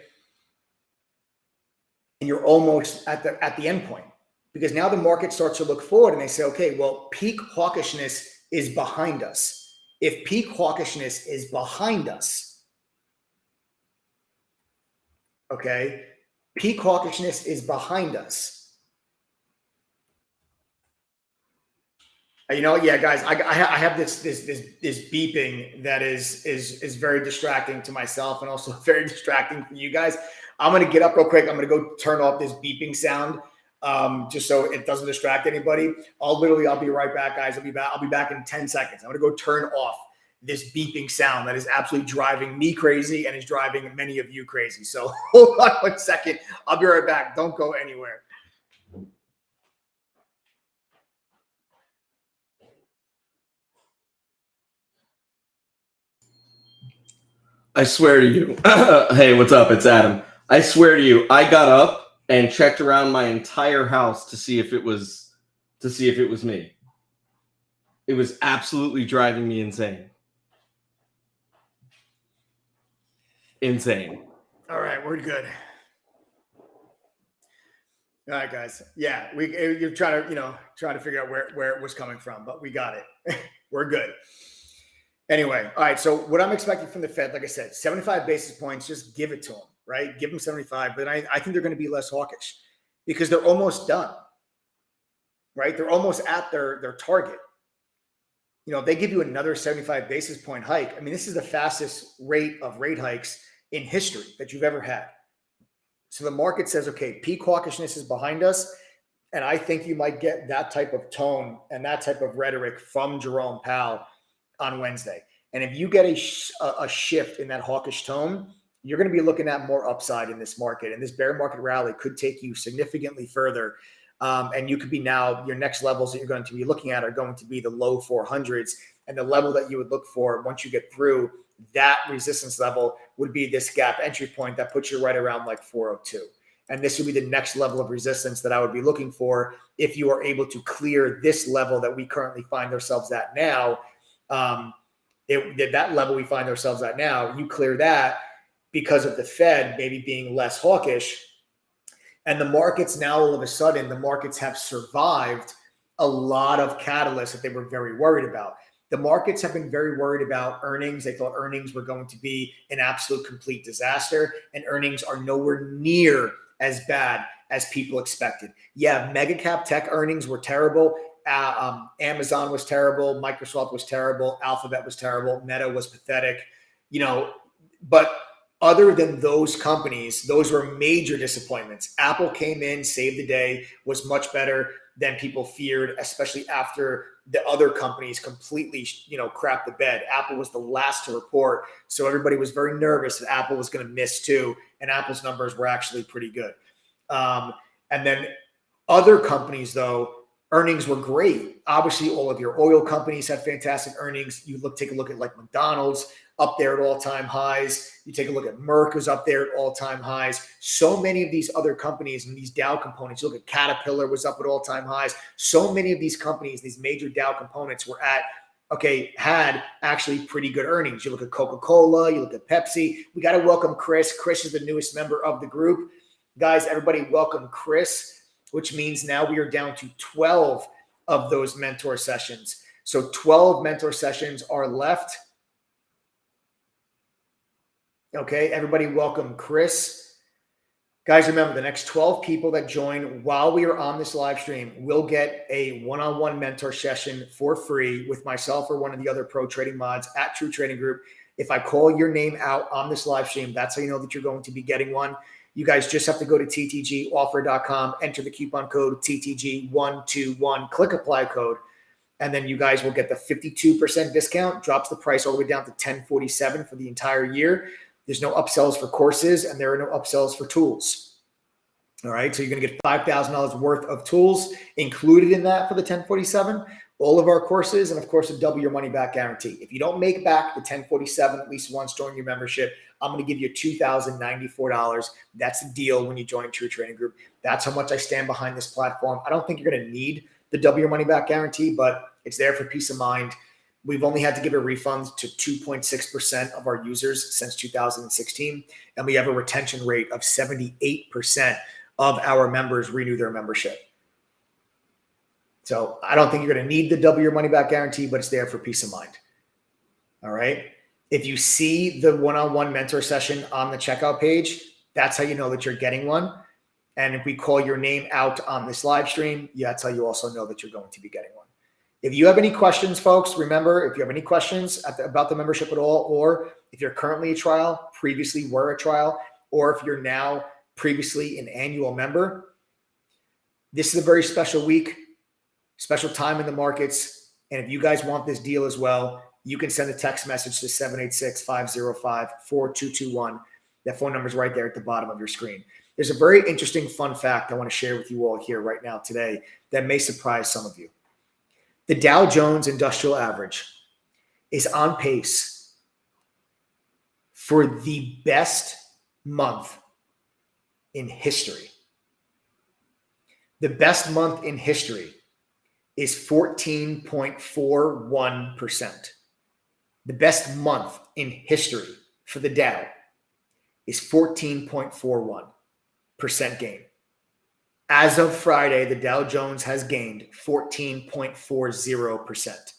And you're almost at the end point, because now the market starts to look forward and they say, okay, well, peak hawkishness is behind us. If peak hawkishness is behind us, okay, peak hawkishness is behind us. Yeah, guys, I have this beeping that is very distracting to myself and also very distracting for you guys. I'm going to get up real quick. I'm going to go turn off this beeping sound just so it doesn't distract anybody. I'll be right back, guys. I'll be back in 10 seconds. I'm going to go turn off this beeping sound that is absolutely driving me crazy and is driving many of you crazy. So hold on 1 second. I'll be right back. Don't go anywhere. I swear to you. Hey, what's up? It's Adam. I swear to you, I got up and checked around my entire house to see if it was me. It was absolutely driving me insane. Insane. All right, we're good. All right, guys. Yeah, you're trying to figure out where it was coming from, but we got it. We're good. Anyway, all right. So what I'm expecting from the Fed, like I said, 75 basis points, just give it to them, right? Give them 75. But I think they're going to be less hawkish because they're almost done, right? They're almost at their target. If they give you another 75 basis point hike, I mean, this is the fastest rate of rate hikes in history that you've ever had. So the market says, okay, peak hawkishness is behind us. And I think you might get that type of tone and that type of rhetoric from Jerome Powell on Wednesday. And if you get a shift in that hawkish tone, you're going to be looking at more upside in this market. And this bear market rally could take you significantly further. And you could be now, your next levels that you're going to be looking at are going to be the low 400s. And the level that you would look for once you get through that resistance level would be this gap entry point that puts you right around like 402. And this would be the next level of resistance that I would be looking for if you are able to clear this level that we currently find ourselves at now. That level we find ourselves at now, you clear that because of the Fed maybe being less hawkish. And the markets now, all of a sudden, the markets have survived a lot of catalysts that they were very worried about. The markets have been very worried about earnings. They thought earnings were going to be an absolute complete disaster, and earnings are nowhere near as bad as people expected. Yeah, mega cap tech earnings were terrible. Amazon was terrible. Microsoft was terrible. Alphabet was terrible. Meta was pathetic. But other than those companies, those were major disappointments. Apple came in, saved the day, was much better than people feared, especially after the other companies completely, crapped the bed. Apple was the last to report. So everybody was very nervous that Apple was going to miss too. And Apple's numbers were actually pretty good. And then other companies, though, earnings were great. Obviously, all of your oil companies had fantastic earnings. Take a look at like McDonald's, up there at all-time highs. You take a look at Merck, is up there at all-time highs. So many of these other companies and these Dow components, you look at Caterpillar was up at all-time highs. So many of these companies, these major Dow components had actually pretty good earnings. You look at Coca-Cola, you look at Pepsi. We got to welcome Chris. Chris is the newest member of the group. Guys, everybody welcome Chris, which means now we are down to 12 of those mentor sessions. So 12 mentor sessions are left. Okay, everybody welcome Chris. Guys, remember, the next 12 people that join while we are on this live stream will get a one-on-one mentor session for free with myself or one of the other pro trading mods at True Trading Group. If I call your name out on this live stream, that's how you know that you're going to be getting one. You guys just have to go to ttgoffer.com, enter the coupon code TTG121, click apply code, and then you guys will get the 52% discount, drops the price all the way down to $1047 for the entire year. There's no upsells for courses, and there are no upsells for tools. All right, so you're going to get $5,000 worth of tools included in that for the $1047, all of our courses, and of course, a double your money back guarantee. If you don't make back the $1047 at least once during your membership, I'm going to give you $2,094. That's the deal when you join True Trading Group. That's how much I stand behind this platform. I don't think you're going to need the double your money back guarantee, but it's there for peace of mind. We've only had to give a refund to 2.6% of our users since 2016, and we have a retention rate of 78% of our members renew their membership. So I don't think you're going to need the double your money back guarantee, but it's there for peace of mind. All right. If you see the one-on-one mentor session on the checkout page, that's how you know that you're getting one. And if we call your name out on this live stream, that's how you also know that you're going to be getting one. If you have any questions, folks, remember, if you have any questions about the membership at all, or if you're currently a trial, previously were a trial, or if you're now previously an annual member, this is a very special week, special time in the markets. And if you guys want this deal as well, you can send a text message to 786-505-4221. That phone number is right there at the bottom of your screen. There's a very interesting fun fact I want to share with you all here right now today that may surprise some of you. The Dow Jones Industrial Average is on pace for the best month in history. The best month in history is 14.41%. The best month in history for the Dow is 14.41% gain. As of Friday, the Dow Jones has gained 14.40%.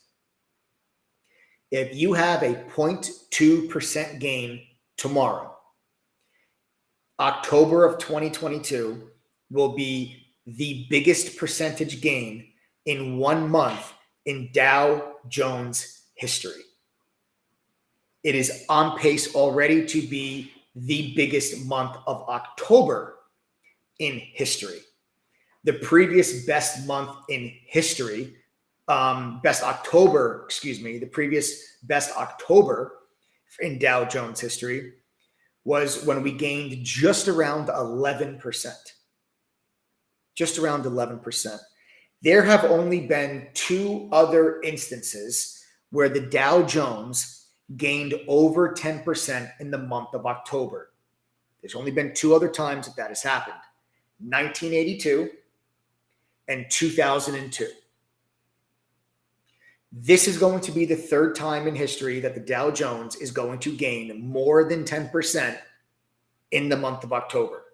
If you have a 0.2% gain tomorrow, October of 2022 will be the biggest percentage gain in 1 month in Dow Jones history. It is on pace already to be the biggest month of October in history. The previous best month in history, the previous best October in Dow Jones history was when we gained just around 11%. Just around 11%. There have only been 2 other instances where the Dow Jones gained over 10% in the month of October. There's only been 2 other times that has happened. 1982 and 2002. This is going to be the 3rd time in history that the Dow Jones is going to gain more than 10% in the month of October.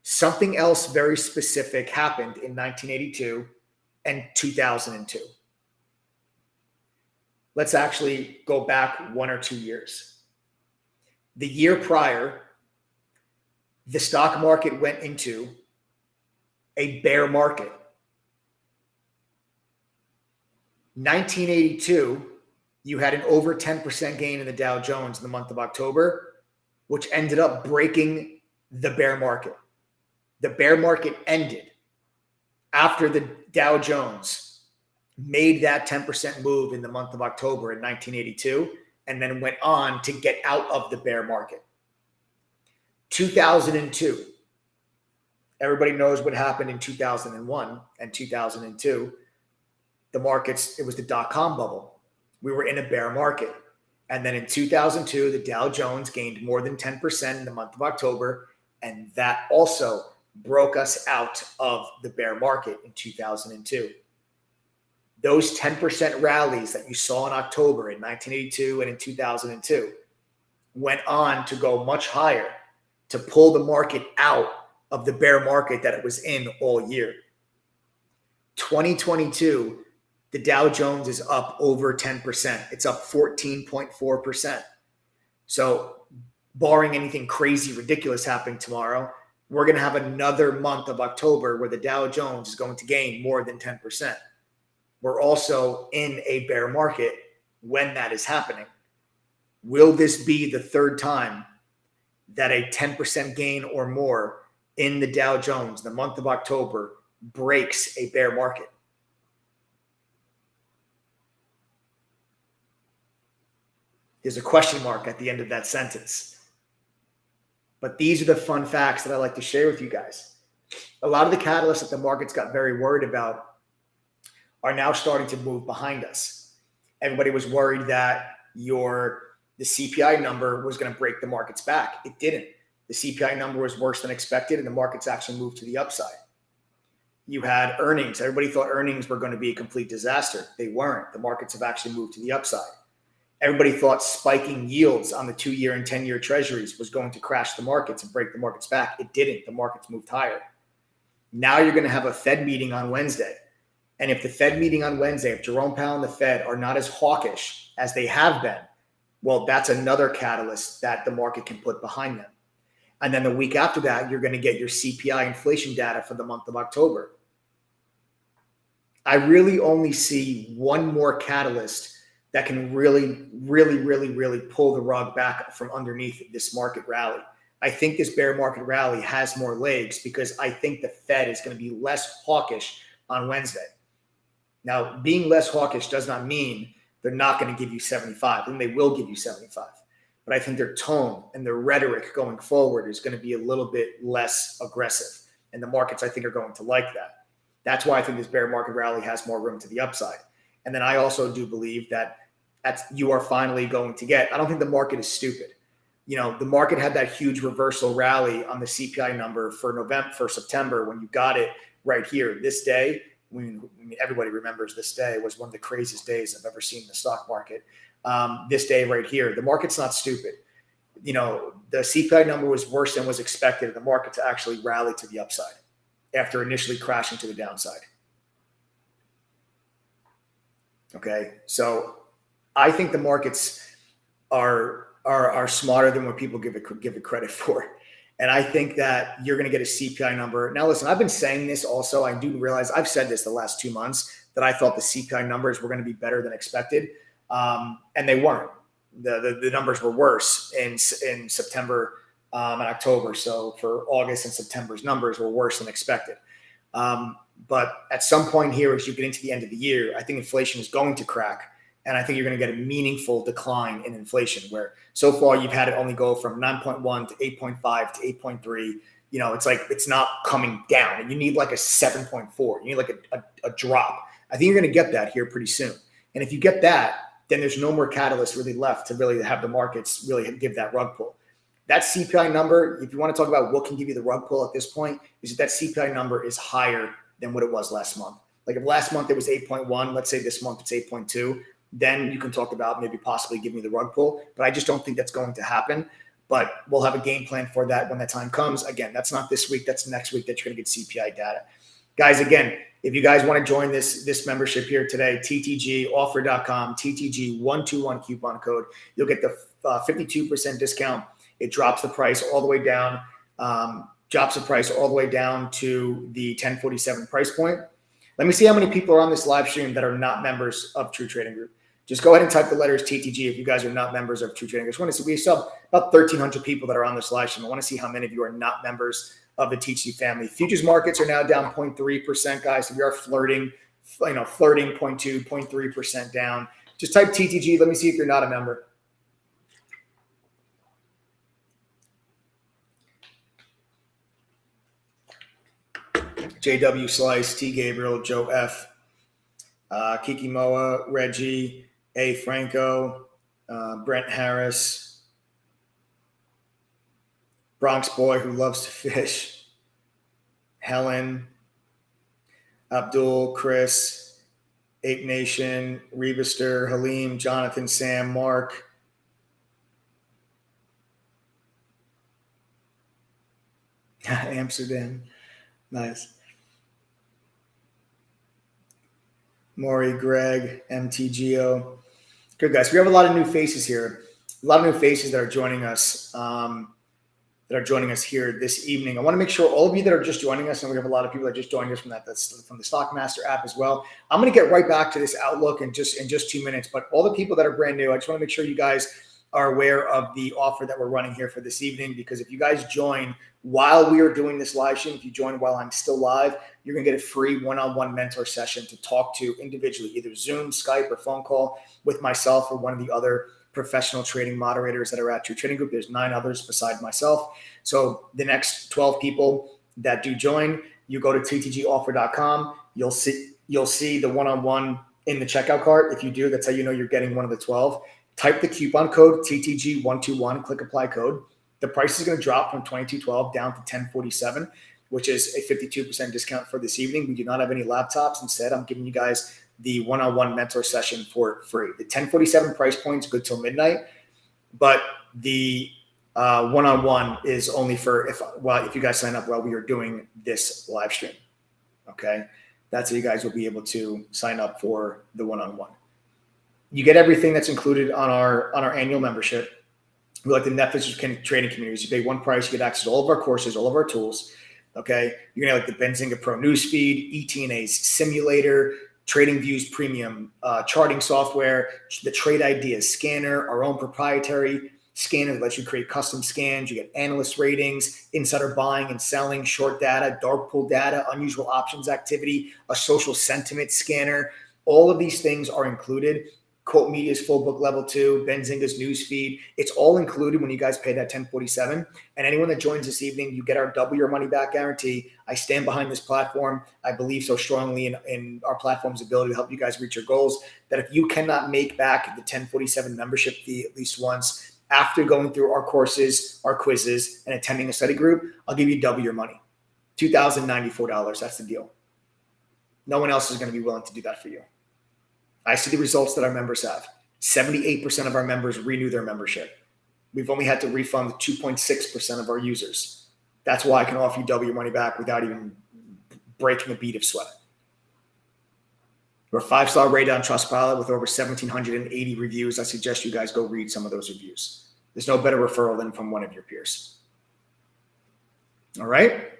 Something else very specific happened in 1982 and 2002. Let's actually go back 1 or 2 years. The year prior, the stock market went into a bear market. 1982, you had an over 10% gain in the Dow Jones in the month of October, which ended up breaking the bear market. The bear market ended after the Dow Jones made that 10% move in the month of October in 1982, and then went on to get out of the bear market. 2002, Everybody knows what happened in 2001 and 2002. The markets, it was the dot-com bubble. We were in a bear market. And then in 2002, the Dow Jones gained more than 10% in the month of October. And that also broke us out of the bear market in 2002. Those 10% rallies that you saw in October in 1982 and in 2002 went on to go much higher to pull the market out of the bear market that it was in all year. 2022, the Dow Jones is up over 10%. It's up 14.4%. So barring anything crazy, ridiculous happening tomorrow, we're going to have another month of October where the Dow Jones is going to gain more than 10%. We're also in a bear market when that is happening. Will this be the third time that a 10% gain or more in the Dow Jones, the month of October, breaks a bear market? There's a question mark at the end of that sentence. But these are the fun facts that I like to share with you guys. A lot of the catalysts that the markets got very worried about are now starting to move behind us. Everybody was worried that the CPI number was going to break the markets back. It didn't. The CPI number was worse than expected, and the markets actually moved to the upside. You had earnings. Everybody thought earnings were going to be a complete disaster. They weren't. The markets have actually moved to the upside. Everybody thought spiking yields on the 2-year and 10-year treasuries was going to crash the markets and break the markets back. It didn't. The markets moved higher. Now you're going to have a Fed meeting on Wednesday. And if the Fed meeting on Wednesday, if Jerome Powell and the Fed are not as hawkish as they have been, well, that's another catalyst that the market can put behind them. And then the week after that, you're going to get your CPI inflation data for the month of October. I really only see one more catalyst that can really pull the rug back from underneath this market rally. I think this bear market rally has more legs because I think the Fed is going to be less hawkish on Wednesday. Now, being less hawkish does not mean they're not going to give you 75, and they will give you 75. But I think their tone and their rhetoric going forward is going to be a little bit less aggressive. And the markets, I think, are going to like that. That's why I think this bear market rally has more room to the upside. And then I also do believe that you are finally going to get, I don't think the market is stupid. You know, the market had that huge reversal rally on the CPI number for September when you got it right here. This day, I mean, everybody remembers this day was one of the craziest days I've ever seen in the stock market. This day right here, the market's not stupid. You know, the CPI number was worse than was expected. The market's actually rallied to the upside after initially crashing to the downside. Okay, so I think the markets are smarter than what people give it credit for. And I think that you're going to get a CPI number. Now, listen, I've been saying this also. I do realize I've said this the last 2 months that I thought the CPI numbers were going to be better than expected. And they weren't. The numbers were worse in September and October. So for August and September's numbers were worse than expected. But at some point here, as you get into the end of the year, I think inflation is going to crack. And I think you're going to get a meaningful decline in inflation where so far you've had it only go from 9.1 to 8.5 to 8.3. You know, it's like it's not coming down and you need like a 7.4. You need like a drop. I think you're going to get that here pretty soon. And if you get that, then there's no more catalyst really left to really have the markets really give that rug pull. That CPI number, if you want to talk about what can give you the rug pull at this point, is that CPI number is higher than what it was last month. Like if last month it was 8.1, let's say this month it's 8.2. Then you can talk about maybe possibly giving me the rug pull. But I just don't think that's going to happen. But we'll have a game plan for that when that time comes. Again, that's not this week. That's next week that you're going to get CPI data. Guys, again, if you guys want to join this membership here today, ttgoffer.com, TTG121 coupon code. You'll get the 52% discount. It drops the price all the way down. Drops the price all the way down to the 1047 price point. Let me see how many people are on this live stream that are not members of True Trading Group. Just go ahead and type the letters TTG if you guys are not members of True Trading Group. I just want to see, we still have about 1,300 people that are on this live stream. I want to see how many of you are not members of the TTG family. Futures markets are now down 0.3%, guys. So we are flirting 0.2, 0.3% down. Just type TTG. Let me see if you're not a member. JW Slice, T Gabriel, Joe F, Kiki Moa, Reggie, A Franco, Brent Harris, Bronx Boy who loves to fish, Helen, Abdul, Chris, Ape Nation, Rebister, Halim, Jonathan, Sam, Mark, Amsterdam, nice. Maury, Greg, MTGO. Good, guys. We have a lot of new faces here. A lot of new faces that are joining us. Here this evening. I want to make sure all of you that are just joining us, and we have a lot of people that just joined us from that's from the Stockmaster app as well. I'm going to get right back to this outlook in just 2 minutes. But all the people that are brand new, I just want to make sure you guys are aware of the offer that we're running here for this evening, because if you guys join while we are doing this live stream, if you join while I'm still live, you're going to get a free one-on-one mentor session to talk to individually, either Zoom, Skype, or phone call with myself or one of the other professional trading moderators that are at True Trading Group. There's 9 others besides myself. So the next 12 people that do join, you go to ttgoffer.com. You'll see the one-on-one in the checkout cart. If you do, that's how you know you're getting one of the 12. Type the coupon code TTG121, click apply code. The price is going to drop from $22.12 down to $10.47, which is a 52% discount for this evening. We do not have any laptops. Instead, I'm giving you guys the one-on-one mentor session for free. The $10.47 price point is good till midnight, but the one-on-one is only for if you guys sign up while we are doing this live stream. Okay, that's how you guys will be able to sign up for the one-on-one. You get everything that's included on our annual membership. We like the Netflix trading communities. You pay one price, you get access to all of our courses, all of our tools. Okay, you're gonna have like the Benzinga Pro Newsfeed, ETNA's simulator, Trading Views Premium charting software, the Trade Ideas scanner, our own proprietary scanner that lets you create custom scans. You get analyst ratings, insider buying and selling, short data, dark pool data, unusual options activity, a social sentiment scanner. All of these things are included. Quote Media's full book level 2, Benzinga's news feed. It's all included when you guys pay that $10.47. And anyone that joins this evening, you get our double your money back guarantee. I stand behind this platform. I believe so strongly in our platform's ability to help you guys reach your goals, that if you cannot make back the $10.47 membership fee at least once after going through our courses, our quizzes, and attending a study group, I'll give you double your money. $2,094. That's the deal. No one else is going to be willing to do that for you. I see the results that our members have. 78% of our members renew their membership. We've only had to refund 2.6% of our users. That's why I can offer you double your money back without even breaking a bead of sweat. We're 5-star rated on Trustpilot with over 1,780 reviews. I suggest you guys go read some of those reviews. There's no better referral than from one of your peers. All right?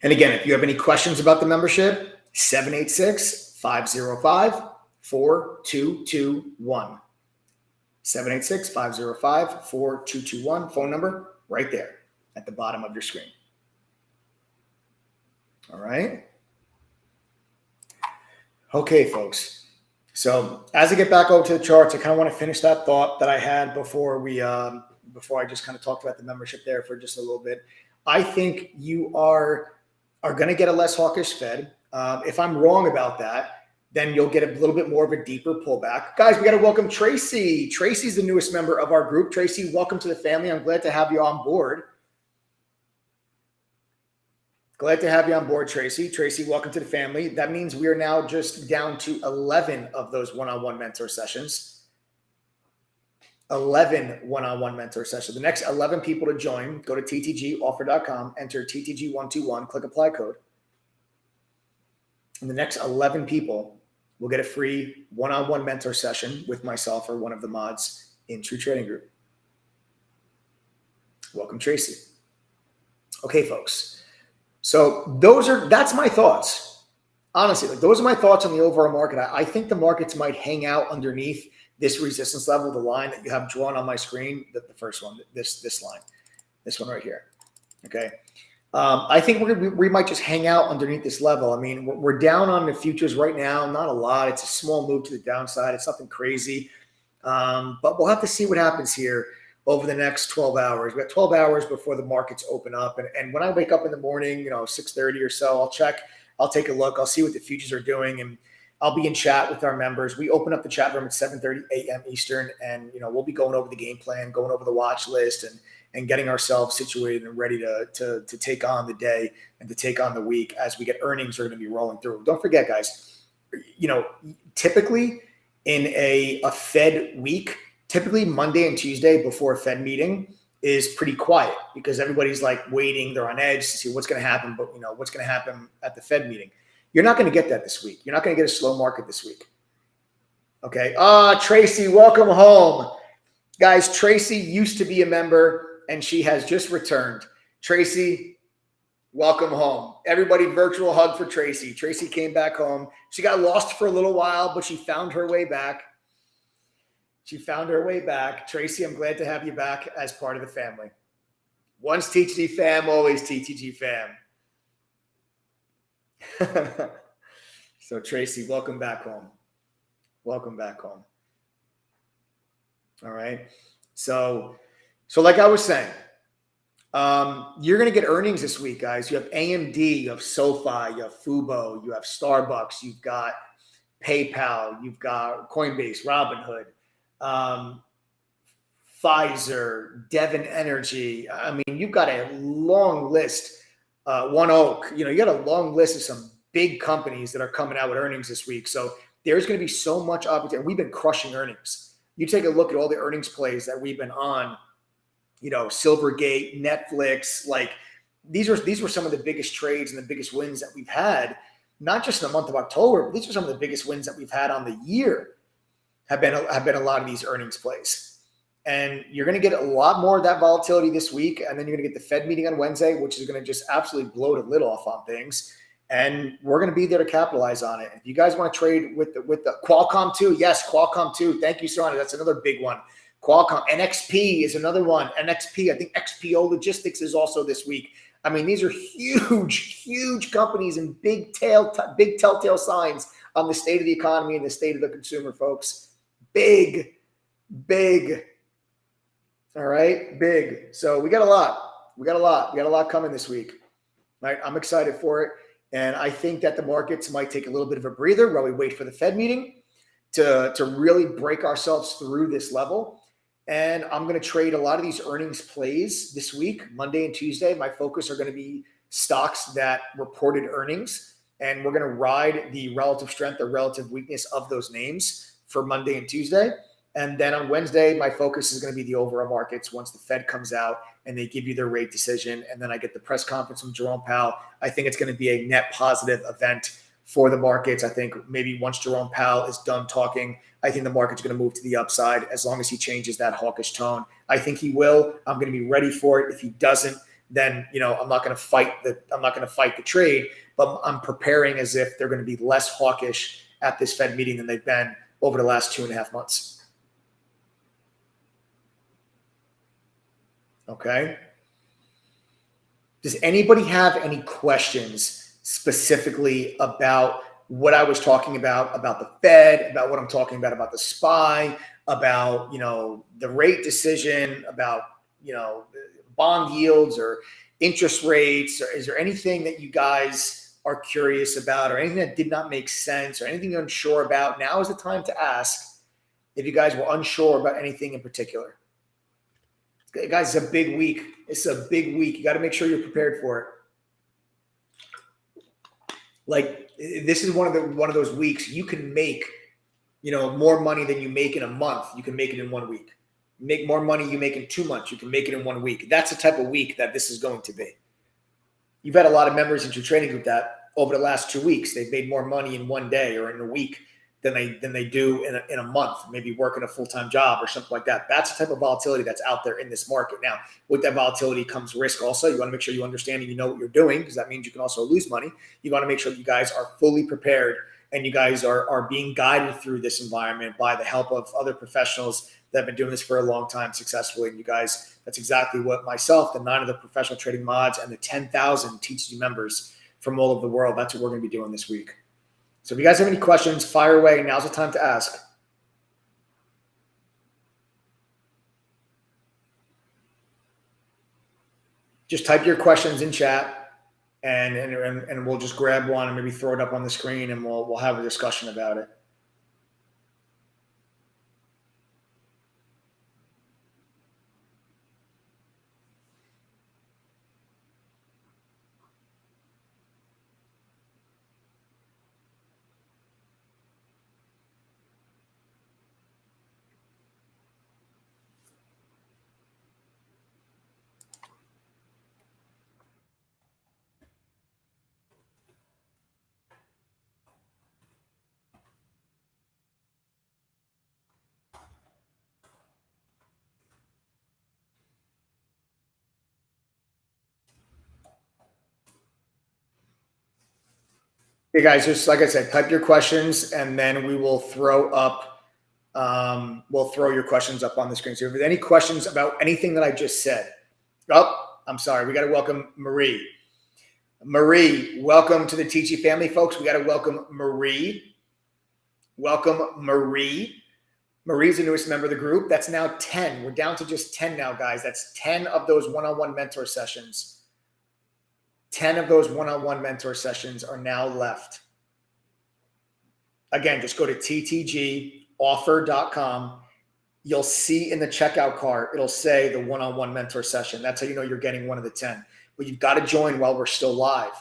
And again, if you have any questions about the membership, 786-505-4221. 786-505-4221. Phone number right there at the bottom of your screen. All right. Okay, folks. So as I get back over to the charts, I kind of want to finish that thought that I had before I just kind of talked about the membership there for just a little bit. I think you are going to get a less hawkish Fed. If I'm wrong about that, then you'll get a little bit more of a deeper pullback. Guys, we got to welcome Tracy. Tracy's the newest member of our group. Tracy, welcome to the family. I'm glad to have you on board. Glad to have you on board, Tracy. Tracy, welcome to the family. That means we are now just down to 11 of those one-on-one mentor sessions. 11 one-on-one mentor sessions. The next 11 people to join, go to ttgoffer.com, enter TTG121, click apply code. And the next 11 people will get a free one-on-one mentor session with myself or one of the mods in True Trading Group. Welcome, Tracy. Okay, folks. So that's my thoughts. Honestly, those are my thoughts on the overall market. I think the markets might hang out underneath this resistance level, the line that you have drawn on my screen, the first one, this line, this one right here. Okay. I think we might just hang out underneath this level. I mean, we're down on the futures right now. Not a lot. It's a small move to the downside. It's nothing crazy. But we'll have to see what happens here. over the next 12 hours. We got 12 hours before the markets open up. And when I wake up in the morning, 6:30 or so, I'll check, I'll take a look, I'll see what the futures are doing, and I'll be in chat with our members. We open up the chat room at 7:30 a.m. Eastern, and we'll be going over the game plan, going over the watch list, and getting ourselves situated and ready to take on the day and to take on the week as we get earnings are going to be rolling through. Don't forget, guys, typically in a Fed week, typically Monday and Tuesday before a Fed meeting is pretty quiet because everybody's like waiting. They're on edge to see what's going to happen, but what's going to happen at the Fed meeting. You're not going to get that this week. You're not going to get a slow market this week. Okay. Tracy, welcome home. Guys, Tracy used to be a member and she has just returned. Tracy, welcome home. Everybody, virtual hug for Tracy. Tracy came back home. She got lost for a little while, but she found her way back. Tracy, I'm glad to have you back as part of the family. Once TTG fam, always TTG fam. So Tracy, welcome back home. Welcome back home. All right. So like I was saying, you're going to get earnings this week, guys. You have AMD, you have SoFi, you have Fubo, you have Starbucks, you've got PayPal, you've got Coinbase, Robinhood, Pfizer, Devon Energy. I mean, you've got a long list. One Oak, you got a long list of some big companies that are coming out with earnings this week. So there's going to be so much opportunity. We've been crushing earnings. You take a look at all the earnings plays that we've been on, Silvergate, Netflix, like these were some of the biggest trades and the biggest wins that we've had, not just in the month of October, but these are some of the biggest wins that we've had on the year have been a lot of these earnings plays. And you're going to get a lot more of that volatility this week. And then you're going to get the Fed meeting on Wednesday, which is going to just absolutely blow the lid off on things. And we're going to be there to capitalize on it. If you guys want to trade with the Qualcomm too, yes, Qualcomm too. Thank you, Sonny. That's another big one. Qualcomm, NXP is another one. NXP, I think XPO Logistics is also this week. I mean, these are huge companies and big telltale signs on the state of the economy and the state of the consumer, folks. Big. All right, big. So we got a lot coming this week. All right, I'm excited for it. And I think that the markets might take a little bit of a breather while we wait for the Fed meeting to really break ourselves through this level. And I'm going to trade a lot of these earnings plays this week, Monday and Tuesday. My focus are going to be stocks that reported earnings. And we're going to ride the relative strength or relative weakness of those names for Monday and Tuesday. And then on Wednesday, my focus is going to be the overall markets once the Fed comes out and they give you their rate decision. And then I get the press conference from Jerome Powell. I think it's going to be a net positive event for the markets. I think maybe once Jerome Powell is done talking, I think the market's going to move to the upside as long as he changes that hawkish tone. I think he will. I'm going to be ready for it. If he doesn't, then I'm not going to fight the trade, but I'm preparing as if they're going to be less hawkish at this Fed meeting than they've been over the last 2.5 months. Okay. Does anybody have any questions specifically about what I was talking about the Fed, about what I'm talking about the SPY, about, the rate decision, about, bond yields or interest rates? Or is there anything that you guys are curious about or anything that did not make sense or anything you're unsure about? Now is the time to ask if you guys were unsure about anything in particular. Guys, it's a big week. It's a big week. You got to make sure you're prepared for it. Like, this is one of those weeks you can make, more money than you make in a month. You can make it in 1 week. You make more money you make in 2 months. You can make it in 1 week. That's the type of week that this is going to be. You've had a lot of members into your training group that over the last 2 weeks, they've made more money in 1 day or in a week than they do in a month, maybe working a full-time job or something like that. That's the type of volatility that's out there in this market. Now, with that volatility comes risk also. You want to make sure you understand and you know what you're doing, because that means you can also lose money. You want to make sure that you guys are fully prepared and you guys are being guided through this environment by the help of other professionals that have been doing this for a long time successfully. And you guys, that's exactly what myself, the 9 of the professional trading mods, and the 10,000 TTG members from all over the world, that's what we're going to be doing this week. So if you guys have any questions, fire away. Now's the time to ask. just type your questions in chat, and we'll just grab one and maybe throw it up on the screen, and we'll have a discussion about it. Hey guys, just like I said, type your questions, and then we will throw up. We'll throw your questions up on the screen. So if there's any questions about anything that I just said, I'm sorry, we got to welcome Marie. Marie, welcome to the TG family, folks. We got to welcome Marie. Welcome, Marie. Marie's the newest member of the group. That's now 10. We're down to just 10 now, guys. That's 10 of those one-on-one mentor sessions. 10 of those one-on-one mentor sessions are now left. Again, just go to ttgoffer.com. You'll see in the checkout cart, it'll say the one-on-one mentor session. That's how you know you're getting one of the 10. But you've got to join while we're still live.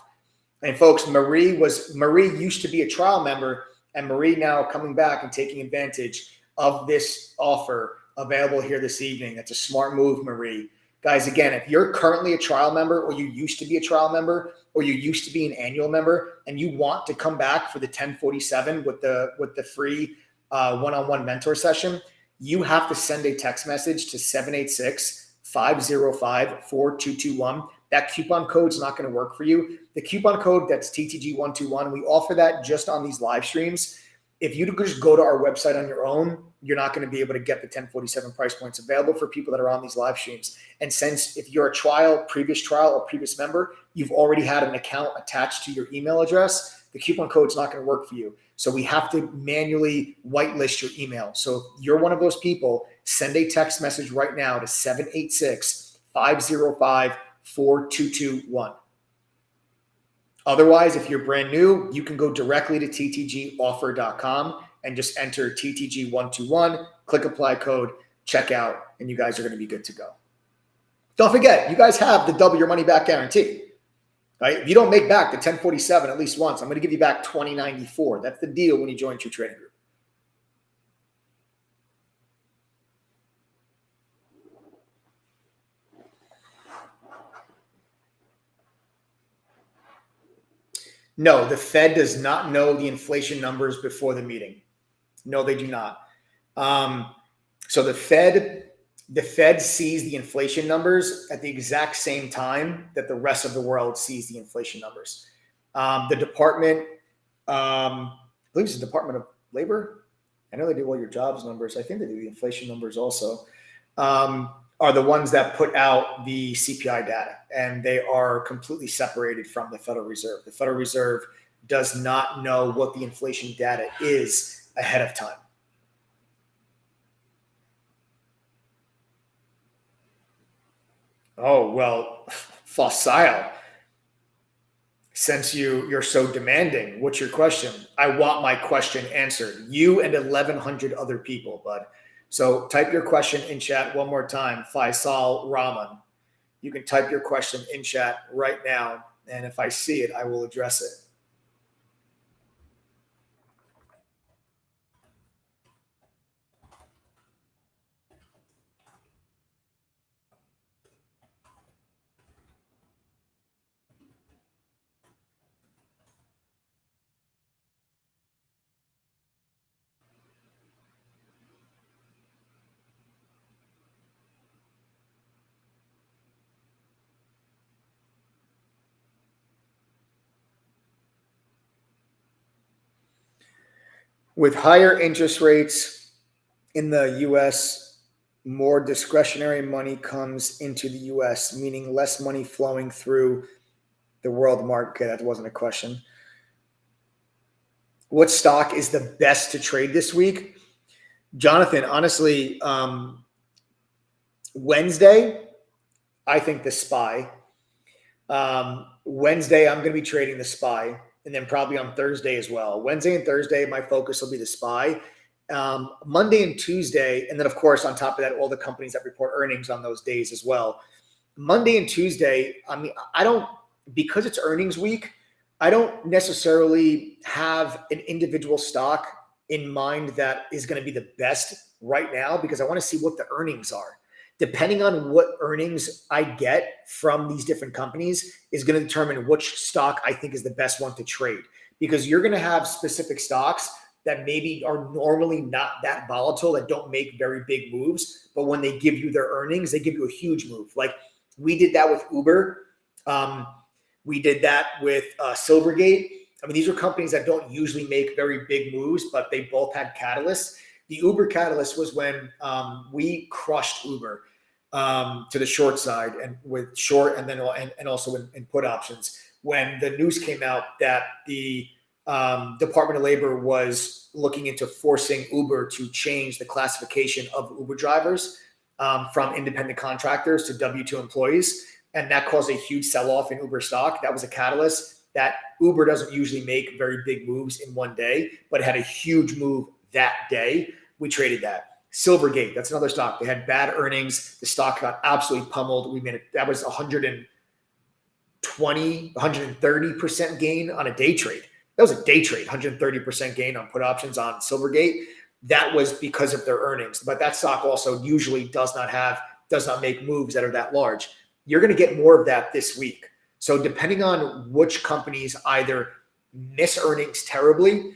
And folks, Marie used to be a trial member, and Marie now coming back and taking advantage of this offer available here this evening. That's a smart move, Marie. Guys, again, if you're currently a trial member, or you used to be a trial member, or you used to be an annual member, and you want to come back for the 1047 with the free one-on-one mentor session, you have to send a text message to 786-505-4221. That coupon code's not going to work for you. The coupon code, that's TTG121. We offer that just on these live streams. If you just go to our website on your own, you're not going to be able to get the 1047 price points available for people that are on these live streams. And since if you're a previous trial or previous member, you've already had an account attached to your email address, the coupon code's not going to work for you. So we have to manually whitelist your email. So if you're one of those people, send a text message right now to 786-505-4221. Otherwise, if you're brand new, you can go directly to ttgoffer.com and just enter TTG121, click apply code, check out, and you guys are going to be good to go. Don't forget, you guys have the double your money back guarantee. Right? If you don't make back the 1047 at least once, I'm going to give you back $20.94. That's the deal when you join True Trading Group. No, the Fed does not know the inflation numbers before the meeting. No, they do not. So the Fed sees the inflation numbers at the exact same time that the rest of the world sees the inflation numbers. The department, I believe it's the Department of Labor. I know they do all your jobs numbers. I think they do the inflation numbers also. Are the ones that put out the CPI data, and they are completely separated from the Federal Reserve. The Federal Reserve does not know what the inflation data is ahead of time. Oh, well, facile. Since you're so demanding, what's your question? I want my question answered. You and 1,100 other people, bud. So type your question in chat one more time. Faisal Rahman. You can type your question in chat right now, and if I see it, I will address it. With higher interest rates in the U.S., more discretionary money comes into the U.S., meaning less money flowing through the world market. That wasn't a question. What stock is the best to trade this week? Jonathan, honestly, Wednesday, I think the SPY. Wednesday, I'm going to be trading the SPY, and then probably on Thursday as well. Wednesday and Thursday, my focus will be the SPY. Monday and Tuesday, and then of course on top of that, all the companies that report earnings on those days as well. Monday and Tuesday, I mean, because it's earnings week, I don't necessarily have an individual stock in mind that is going to be the best right now, because I want to see what the earnings are. Depending on what earnings I get from these different companies is going to determine which stock I think is the best one to trade, because you're going to have specific stocks that maybe are normally not that volatile, that don't make very big moves, but when they give you their earnings, they give you a huge move. Like we did that with Uber. We did that with Silvergate. I mean, these are companies that don't usually make very big moves, but they both had catalysts. The Uber catalyst was when we crushed Uber to the short side, and with short and then and also in put options. When the news came out that the Department of Labor was looking into forcing Uber to change the classification of Uber drivers from independent contractors to W-2 employees, and that caused a huge sell-off in Uber stock. That was a catalyst. That Uber doesn't usually make very big moves in one day, but it had a huge move that day. We traded that. Silvergate, that's another stock. They had bad earnings. The stock got absolutely pummeled. We made it. That was 130% gain on a day trade. That was a day trade, 130% gain on put options on Silvergate. That was because of their earnings. But that stock also usually does not make moves that are that large. You're going to get more of that this week. So depending on which companies either miss earnings terribly,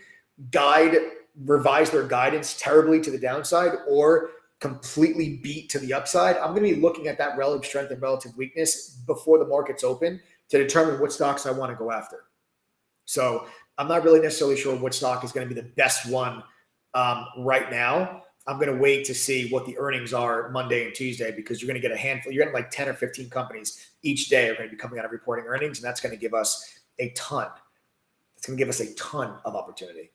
revise their guidance terribly to the downside, or completely beat to the upside, I'm going to be looking at that relative strength and relative weakness before the markets open to determine what stocks I want to go after. So I'm not really necessarily sure what stock is going to be the best one right now. I'm going to wait to see what the earnings are Monday and Tuesday, because you're going to get a handful. You're getting like 10 or 15 companies each day are going to be coming out of reporting earnings, and that's going to give us a ton. It's going to give us a ton of opportunity.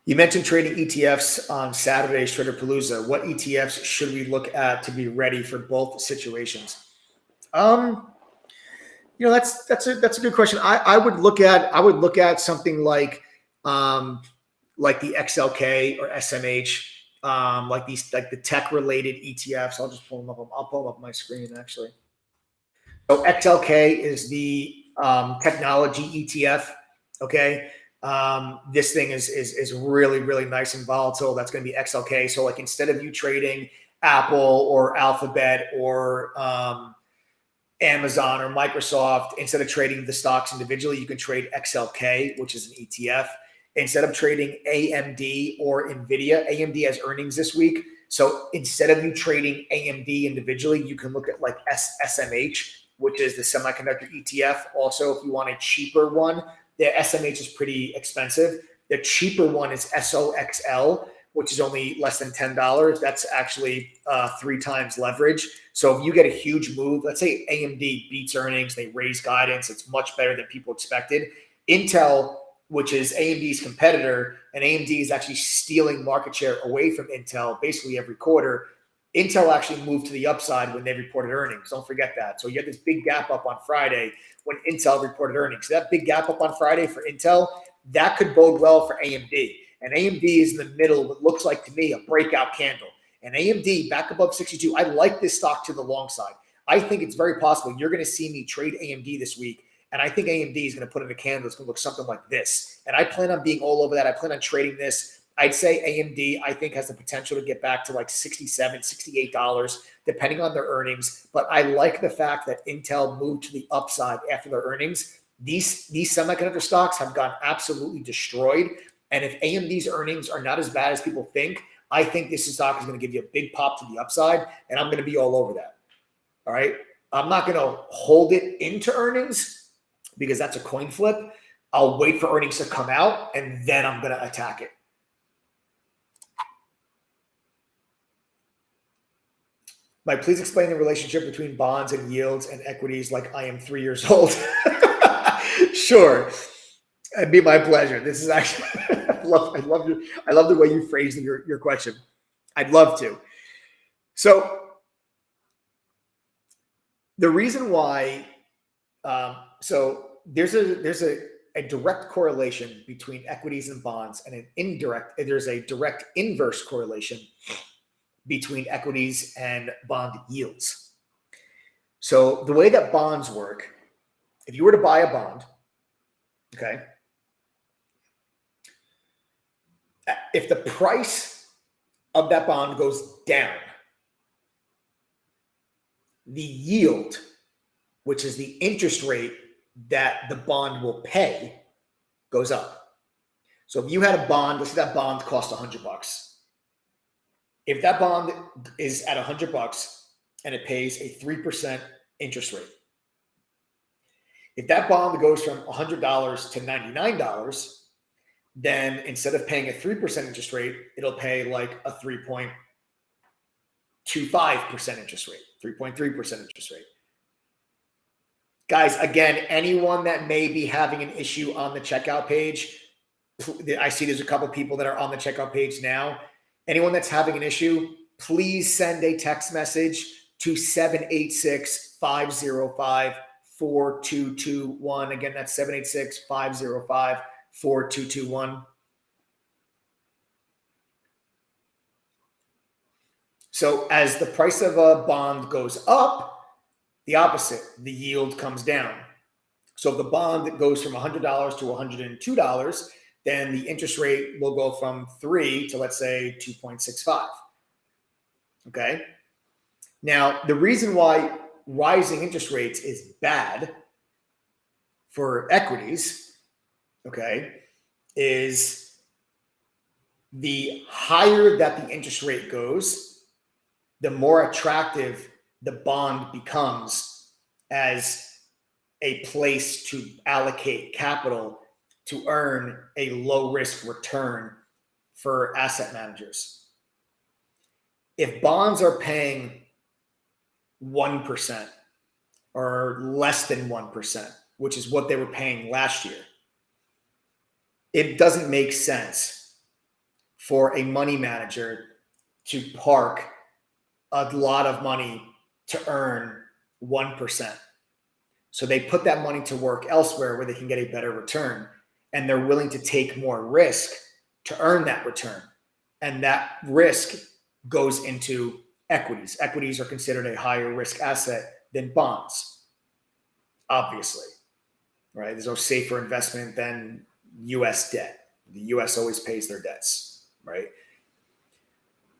You mentioned trading ETFs on Saturday's Traderpalooza. What ETFs should we look at to be ready for both situations? That's a good question. I would look at something like the XLK or SMH, like the tech related ETFs. I'll just pull them up. I'll pull them up on my screen actually. So XLK is the technology ETF. Okay. This thing is really, really nice and volatile. That's going to be XLK. So like instead of you trading Apple or Alphabet or Amazon or Microsoft, instead of trading the stocks individually, you can trade XLK, which is an ETF. Instead of trading AMD or NVIDIA, AMD has earnings this week. So instead of you trading AMD individually, you can look at like SMH, which is the semiconductor ETF. Also, if you want a cheaper one, the SMH is pretty expensive. The cheaper one is SOXL, which is only less than $10. That's actually 3 times leverage. So if you get a huge move, let's say AMD beats earnings, they raise guidance, it's much better than people expected. Intel, which is AMD's competitor, and AMD is actually stealing market share away from Intel basically every quarter. Intel actually moved to the upside when they reported earnings. Don't forget that. So you had this big gap up on Friday when Intel reported earnings. So that big gap up on Friday for Intel, that could bode well for AMD. And AMD is in the middle, what looks like to me a breakout candle. And AMD back above 62. I like this stock to the long side. I think it's very possible you're going to see me trade AMD this week. And I think AMD is going to put in a candle that's going to look something like this. And I plan on being all over that. I plan on trading this. I'd say AMD, I think, has the potential to get back to like $67, $68, depending on their earnings. But I like the fact that Intel moved to the upside after their earnings. These semiconductor stocks have gotten absolutely destroyed. And if AMD's earnings are not as bad as people think, I think this stock is going to give you a big pop to the upside, and I'm going to be all over that. All right. I'm not going to hold it into earnings because that's a coin flip. I'll wait for earnings to come out, and then I'm going to attack it. Mike, please explain the relationship between bonds and yields and equities like I am 3 years old. Sure. It'd be my pleasure. This is actually, I love the way you phrased your question. I'd love to. So the reason why, so there's a direct correlation between equities and bonds, and there's a direct inverse correlation between equities and bond yields. So the way that bonds work, if you were to buy a bond, okay, if the price of that bond goes down, the yield, which is the interest rate that the bond will pay, goes up. So if you had a bond, let's say that bond cost $100. If that bond is at $100 and it pays a 3% interest rate, if that bond goes from $100 to $99, then instead of paying a 3% interest rate, it'll pay like a 3.25% interest rate, 3.3% interest rate. Guys, again, anyone that may be having an issue on the checkout page, I see there's a couple people that are on the checkout page now. Anyone that's having an issue, please send a text message to 786-505-4221. Again, that's 786-505-4221. So as the price of a bond goes up, the opposite, the yield comes down. So if the bond goes from $100 to $102, then the interest rate will go from 3 to, let's say, 2.65. Okay. Now, the reason why rising interest rates is bad for equities, okay, is the higher that the interest rate goes, the more attractive the bond becomes as a place to allocate capital to earn a low risk return for asset managers. If bonds are paying 1% or less than 1%, which is what they were paying last year, it doesn't make sense for a money manager to park a lot of money to earn 1%. So they put that money to work elsewhere where they can get a better return, and they're willing to take more risk to earn that return. And that risk goes into equities. Equities are considered a higher risk asset than bonds, obviously, right? There's no safer investment than US debt. The US always pays their debts, right?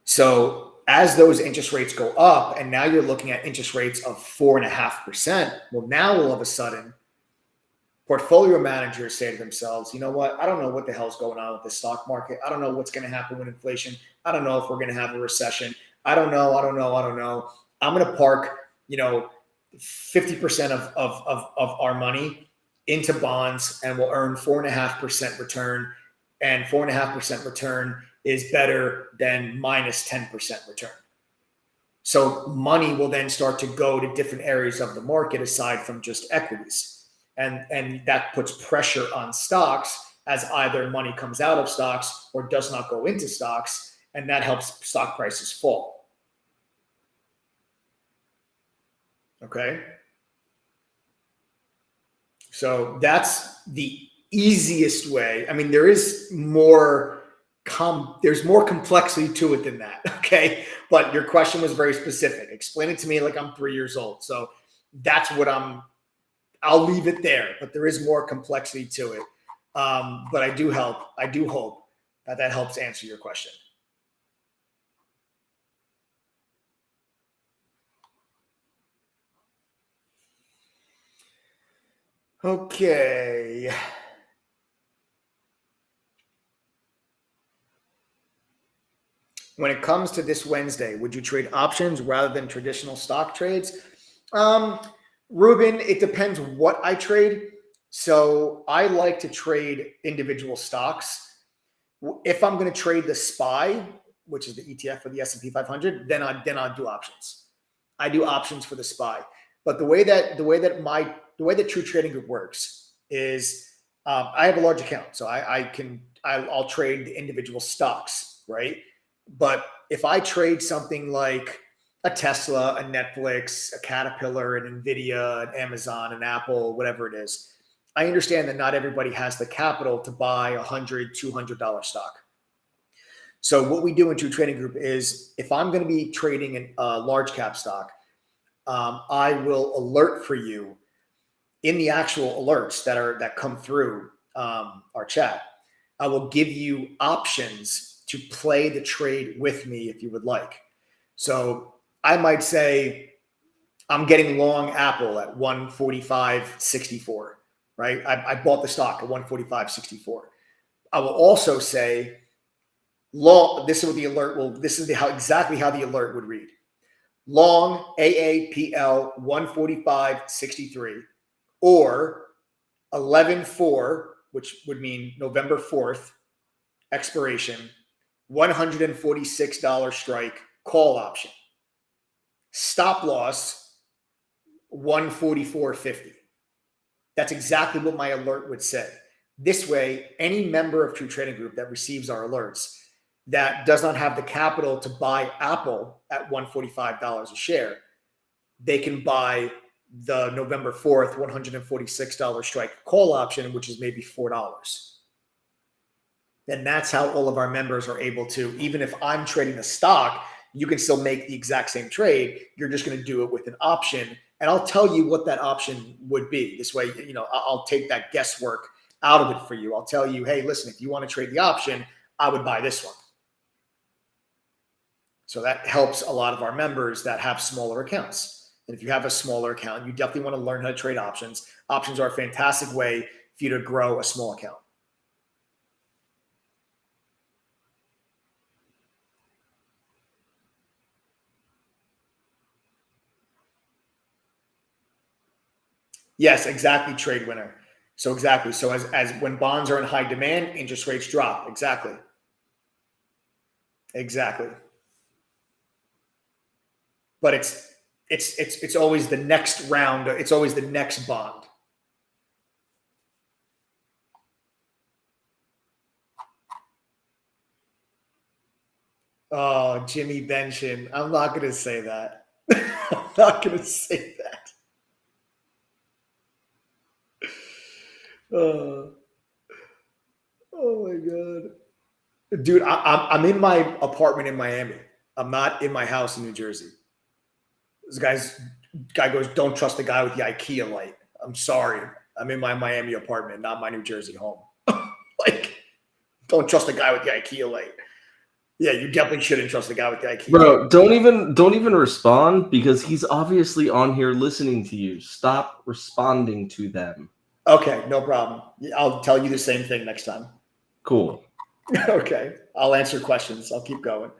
So as those interest rates go up, and now you're looking at interest rates of 4.5%, well, now all of a sudden, portfolio managers say to themselves, you know what? I don't know what the hell's going on with the stock market. I don't know what's going to happen with inflation. I don't know if we're going to have a recession. I don't know. I'm going to park, 50% of our money into bonds, and we'll earn 4.5% return. And 4.5% return is better than minus 10% return. So money will then start to go to different areas of the market aside from just equities. And that puts pressure on stocks as either money comes out of stocks or does not go into stocks, and that helps stock prices fall. Okay? So that's the easiest way. I mean, there's more complexity to it than that, okay? But your question was very specific. Explain it to me like I'm 3 years old. So that's what I'll leave it there, but there is more complexity to it. But I do hope that helps answer your question. Okay. When it comes to this Wednesday, would you trade options rather than traditional stock trades? Ruben, it depends what I trade. So I like to trade individual stocks. If I'm going to trade the SPY, which is the ETF for the S&P 500, then I'll do options. I do options for the SPY. But the way that True Trading Group works is I have a large account, so I'll trade the individual stocks, right? But if I trade something like a Tesla, a Netflix, a Caterpillar, an Nvidia, an Amazon, an Apple, whatever it is, I understand that not everybody has the capital to buy $100, $200 stock. So what we do in True Trading Group is if I'm going to be trading a large cap stock, I will alert for you in the actual alerts that come through our chat. I will give you options to play the trade with me if you would like. So I might say I'm getting long Apple at 145.64, right? I bought the stock at 145.64. I will also say long. This is what the alert will. This is exactly how the alert would read. Long AAPL 145.63 or 11/4, which would mean November 4th expiration, $146 strike call option. Stop loss 144.50. That's exactly what my alert would say. This way, any member of True Trading Group that receives our alerts that does not have the capital to buy Apple at $145 a share, they can buy the November 4th $146 strike call option, which is maybe $4. And that's how all of our members are able to, even if I'm trading a stock, you can still make the exact same trade. You're just going to do it with an option. And I'll tell you what that option would be. This way, I'll take that guesswork out of it for you. I'll tell you, hey, listen, if you want to trade the option, I would buy this one. So that helps a lot of our members that have smaller accounts. And if you have a smaller account, you definitely want to learn how to trade options. Options are a fantastic way for you to grow a small account. Yes, exactly. Trade winner. So exactly. So as when bonds are in high demand, interest rates drop. Exactly. Exactly. But it's always the next round. It's always the next bond. Oh, Jimmy Benchin. I'm not going to say that. I'm not going to say that. Oh my God. Dude, I'm in my apartment in Miami. I'm not in my house in New Jersey. This guy goes, don't trust the guy with the IKEA light. I'm sorry. I'm in my Miami apartment, not my New Jersey home. Like, don't trust the guy with the IKEA light. Yeah, you definitely shouldn't trust the guy with the IKEA. Bro, don't even respond because he's obviously on here listening to you. Stop responding to them. Okay, no problem. I'll tell you the same thing next time. Cool. Okay, I'll answer questions. I'll keep going.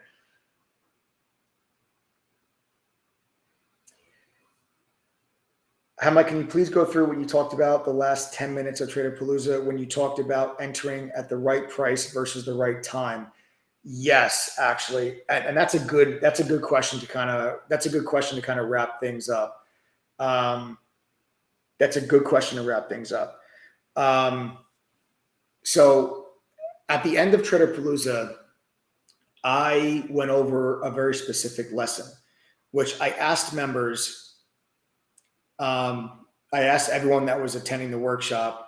Mike, can you please go through what you talked about the last 10 minutes of Trader Palooza when you talked about entering at the right price versus the right time? Yes, actually, and that's a good question to kind of wrap things up. That's a good question to wrap things up. So at the end of Trader Palooza, I went over a very specific lesson, which I asked members. I asked everyone that was attending the workshop,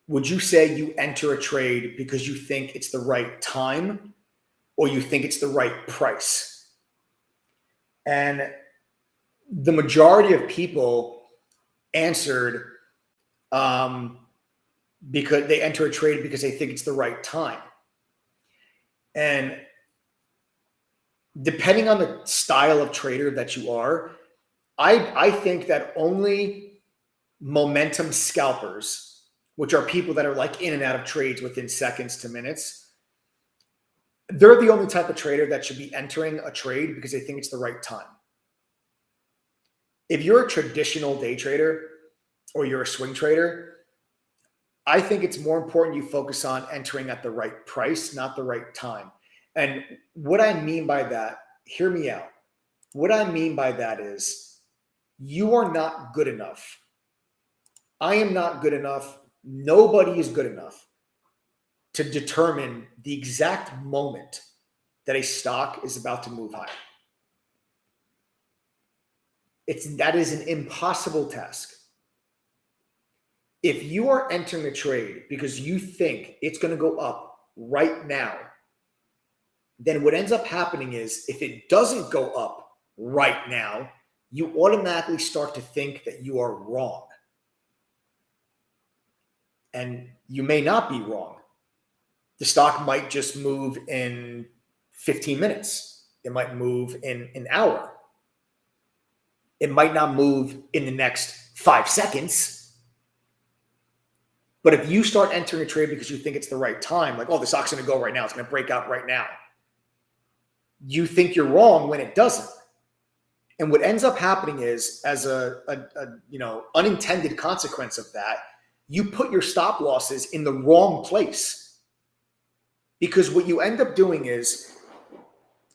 would you say you enter a trade because you think it's the right time or you think it's the right price? And the majority of people answered because they enter a trade because they think it's the right time. And depending on the style of trader that you are, I think that only momentum scalpers, which are people that are like in and out of trades within seconds to minutes, they're the only type of trader that should be entering a trade because they think it's the right time. If you're a traditional day trader or you're a swing trader, I think it's more important you focus on entering at the right price, not the right time. And what I mean by that, hear me out. What I mean by that is you are not good enough. I am not good enough. Nobody is good enough to determine the exact moment that a stock is about to move higher. That is an impossible task. If you are entering a trade because you think it's going to go up right now, then what ends up happening is if it doesn't go up right now, you automatically start to think that you are wrong. And you may not be wrong. The stock might just move in 15 minutes. It might move in an hour. It might not move in the next 5 seconds. But if you start entering a trade because you think it's the right time, like, oh, the stock's going to go right now, it's going to break out right now, you think you're wrong when it doesn't. And what ends up happening is, as a unintended consequence of that, you put your stop losses in the wrong place. Because what you end up doing is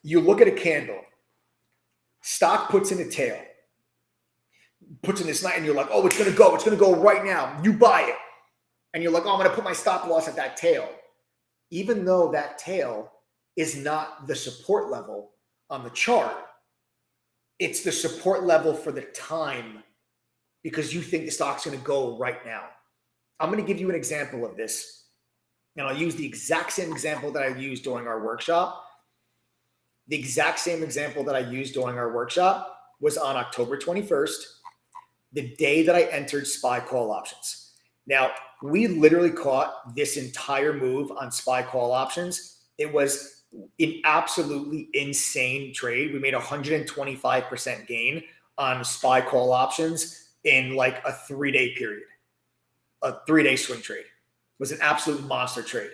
you look at a candle, stock puts in a tail, puts in this night, and you're like, oh, it's going to go right now. You buy it. And you're like, oh, I'm going to put my stop loss at that tail. Even though that tail is not the support level on the chart, it's the support level for the time because you think the stock's going to go right now. I'm going to give you an example of this, and I'll use the exact same example that I used during our workshop. The exact same example that I used during our workshop was on October 21st, the day that I entered SPY call options. Now, we literally caught this entire move on SPY call options. It was an absolutely insane trade. We made 125% gain on SPY call options in like a 3-day period. A 3-day swing trade. It was an absolute monster trade.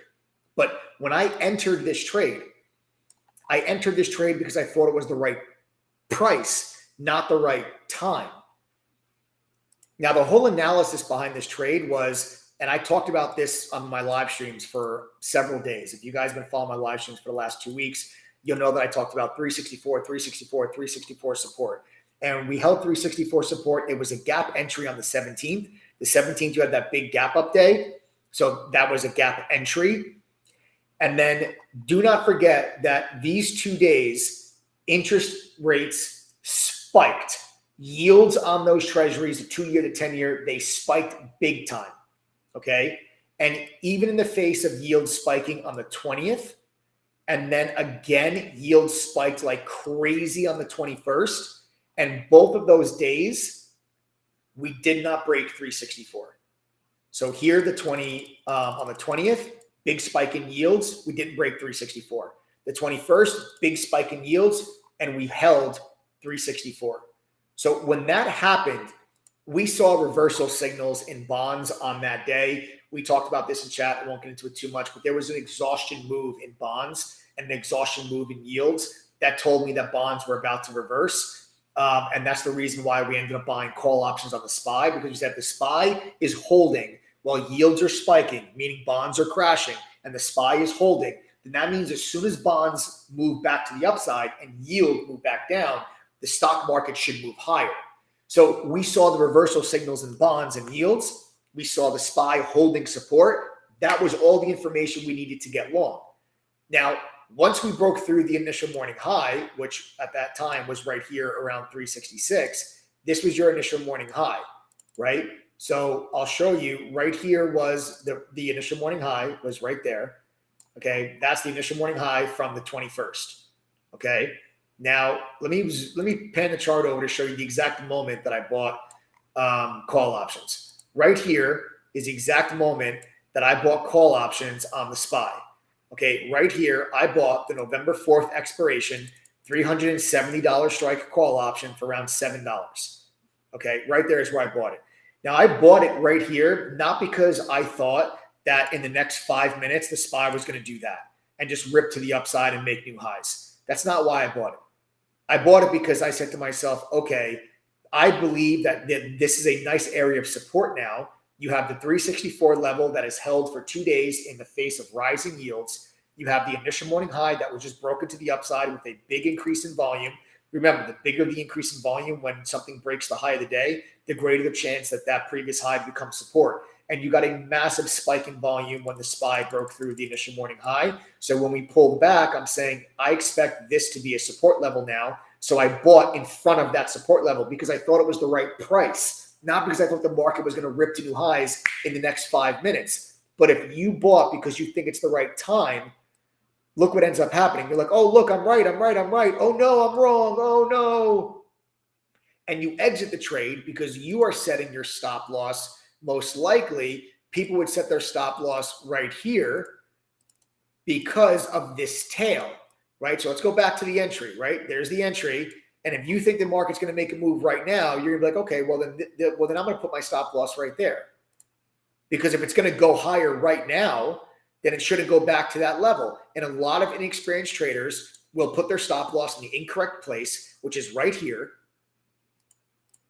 But when I entered this trade, because I thought it was the right price, not the right time. Now, the whole analysis behind this trade was, and I talked about this on my live streams for several days. If you guys have been following my live streams for the last 2 weeks, you'll know that I talked about 364, 364, 364 support. And we held 364 support. It was a gap entry on the 17th. The 17th, you had that big gap up day. So that was a gap entry. And then do not forget that these 2 days, interest rates spiked. Yields on those treasuries, the 2-year to 10-year, they spiked big time. Okay. And even in the face of yields spiking on the 20th, and then again, yields spiked like crazy on the 21st. And both of those days, we did not break 364. So here, on the 20th, big spike in yields. We didn't break 364. The 21st, big spike in yields, and we held 364. So when that happened, we saw reversal signals in bonds on that day. We talked about this in chat. I won't get into it too much, but there was an exhaustion move in bonds and an exhaustion move in yields that told me that bonds were about to reverse. And that's the reason why we ended up buying call options on the SPY, because we said the SPY is holding while yields are spiking, meaning bonds are crashing, and the SPY is holding. Then that means as soon as bonds move back to the upside and yield move back down, the stock market should move higher. So we saw the reversal signals in bonds and yields. We saw the SPY holding support. That was all the information we needed to get long. Now, once we broke through the initial morning high, which at that time was right here around 366, this was your initial morning high, right? So I'll show you right here was the initial morning high was right there. Okay, that's the initial morning high from the 21st. Okay. Now, let me pan the chart over to show you the exact moment that I bought call options. Right here is the exact moment that I bought call options on the SPY. Okay, right here, I bought the November 4th expiration, $370 strike call option for around $7. Okay, right there is where I bought it. Now, I bought it right here, not because I thought that in the next 5 minutes, the SPY was going to do that and just rip to the upside and make new highs. That's not why I bought it. I bought it because I said to myself, okay, I believe that this is a nice area of support now. You have the 364 level that is held for 2 days in the face of rising yields. You have the initial morning high that was just broken to the upside with a big increase in volume. Remember, the bigger the increase in volume when something breaks the high of the day, the greater the chance that that previous high becomes support. and you got a massive spike in volume when the SPY broke through the initial morning high. So when we pulled back, I'm saying I expect this to be a support level now. So I bought in front of that support level because I thought it was the right price, not because I thought the market was going to rip to new highs in the next 5 minutes. But if you bought because you think it's the right time, look what ends up happening. You're like, oh, look, I'm right. Oh, no, I'm wrong. Oh, no. And you exit the trade because you are setting your stop loss. Most likely, people would set their stop loss right here because of this tail, right? So let's go back to the entry, right? There's the entry. And if you think the market's going to make a move right now, you're going to be like, okay, well, then I'm going to put my stop loss right there. Because if it's going to go higher right now, then it shouldn't go back to that level. And a lot of inexperienced traders will put their stop loss in the incorrect place, which is right here.